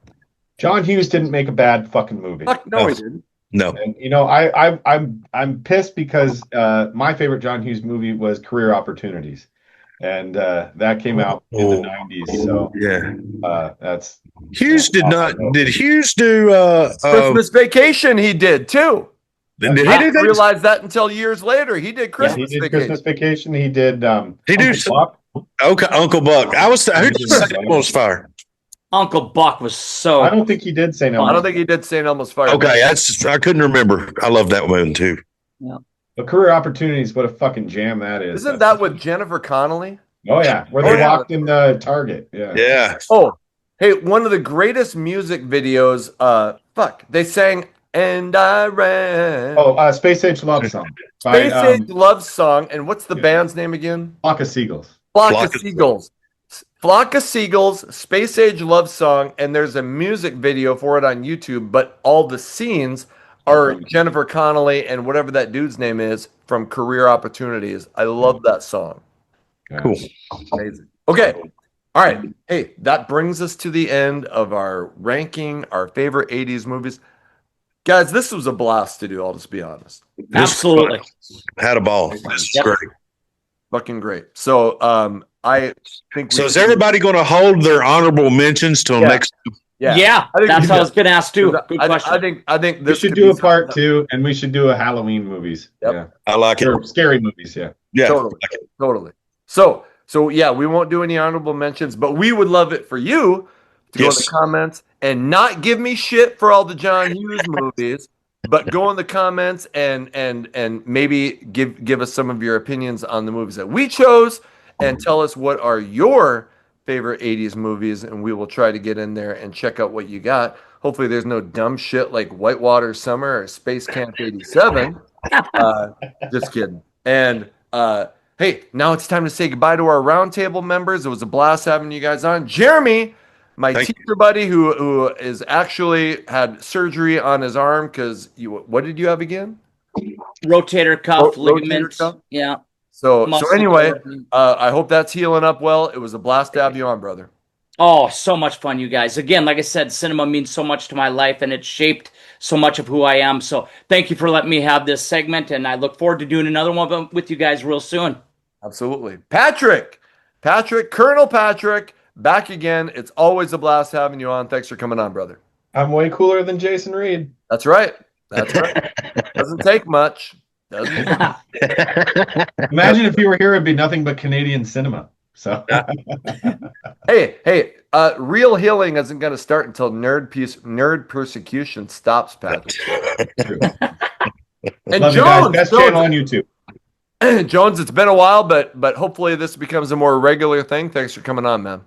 John Hughes didn't make a bad fucking movie. Fuck no, he didn't. No. And I'm pissed because my favorite John Hughes movie was Career Opportunities, and that came out in the '90s. So Yeah. that's Hughes did not. Did Hughes do? Christmas Vacation, he did too. Did he I do didn't that? realize that until years later. He did yeah, Christmas he did Vacation. Christmas Vacation. He did. He do Uncle some- Buck. Okay, Uncle Buck. I was. Who did St. Elmo's Fire? Uncle Buck was so. I don't think he did say no. I don't think he did St. Elmo's Fire. Okay, that's. I couldn't remember. I love that one too. But Career Opportunities, what a fucking jam that is. Isn't that with Jennifer Connelly? Oh yeah, where Oh, they yeah. walked in the Target. Yeah. Yeah. Oh, hey, one of the greatest music videos. They sang "And I Ran." Oh, Space Age Love Song by Space Age Love Song. And what's the band's name again? Flock of Seagulls. Flock of Seagulls. Flock of Seagulls, Space Age Love Song, and there's a music video for it on YouTube, but all the scenes are Jennifer Connelly and whatever that dude's name is from Career Opportunities. I love that song. Cool. Amazing. Okay. All right. Hey, that brings us to the end of our ranking, our favorite 80s movies. Guys, this was a blast to do, I'll just be honest. Absolutely. Had a ball. This is Yep. great. Fucking great. So I think So is everybody going to hold their honorable mentions till Yeah. next? Yeah, I think that's we what I do. was going to ask too. Good question. I think We this should could do be a part something- 2, and we should do a Halloween movies. Yep. Yeah, I like it. or scary movies. Yeah. Yeah. Totally. So yeah, we won't do any honorable mentions, but we would love it for you to go in the Yes. comments and not give me shit for all the John Hughes movies, but go in the comments and maybe give us some of your opinions on the movies that we chose and tell us what are your favorite 80s movies, and we will try to get in there and check out what you got. Hopefully there's no dumb shit like Whitewater Summer or Space Camp 87. Just kidding. And hey, now it's time to say goodbye to our roundtable members. It was a blast having you guys on. Jeremy, my Thank teacher buddy who is actually had surgery on his arm because what did you have again? Rotator cuff, Rotator ligament. cuff? Yeah. So muscle anyway, tear. I hope that's healing up well. It was a blast to have you on, brother. Oh, so much fun, you guys. Again, like I said, cinema means so much to my life and it shaped so much of who I am. So thank you for letting me have this segment, and I look forward to doing another one with you guys real soon. Absolutely. Patrick, Colonel Patrick, back again. It's always a blast having you on. Thanks for coming on, brother. I'm way cooler than Jason Reed. That's right. Doesn't take much. Doesn't. Imagine if you were here, it'd be nothing but Canadian cinema. So Hey, real healing isn't going to start until nerd persecution stops, Patrick. And love you guys. Best channel on YouTube. Jones, it's been a while, but hopefully this becomes a more regular thing. Thanks for coming on, man.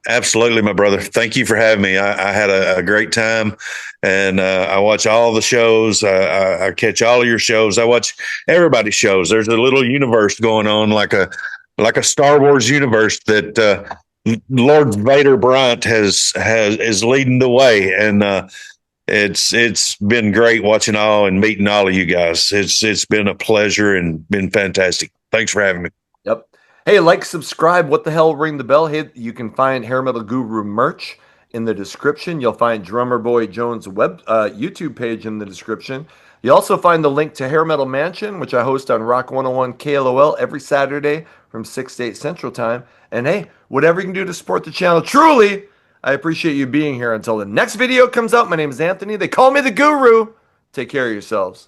Absolutely, my brother. Thank you for having me. I had a great time, and I watch all the shows. I catch all of your shows. I watch everybody's shows. There's a little universe going on, like a Star Wars universe that Lord Vader Bryant is leading the way, and it's been great watching all and meeting all of you guys. It's been a pleasure and been fantastic. Thanks for having me. Yep. Hey, subscribe. What the hell? Ring the bell. Hey, you can find Hair Metal Guru merch in the description. You'll find Drummer Boy Jones' YouTube page in the description. You also find the link to Hair Metal Mansion, which I host on Rock 101 KLOL every Saturday from 6 to 8 Central Time. And hey, whatever you can do to support the channel, truly, I appreciate you being here. Until the next video comes out, my name is Anthony. They call me the Guru. Take care of yourselves.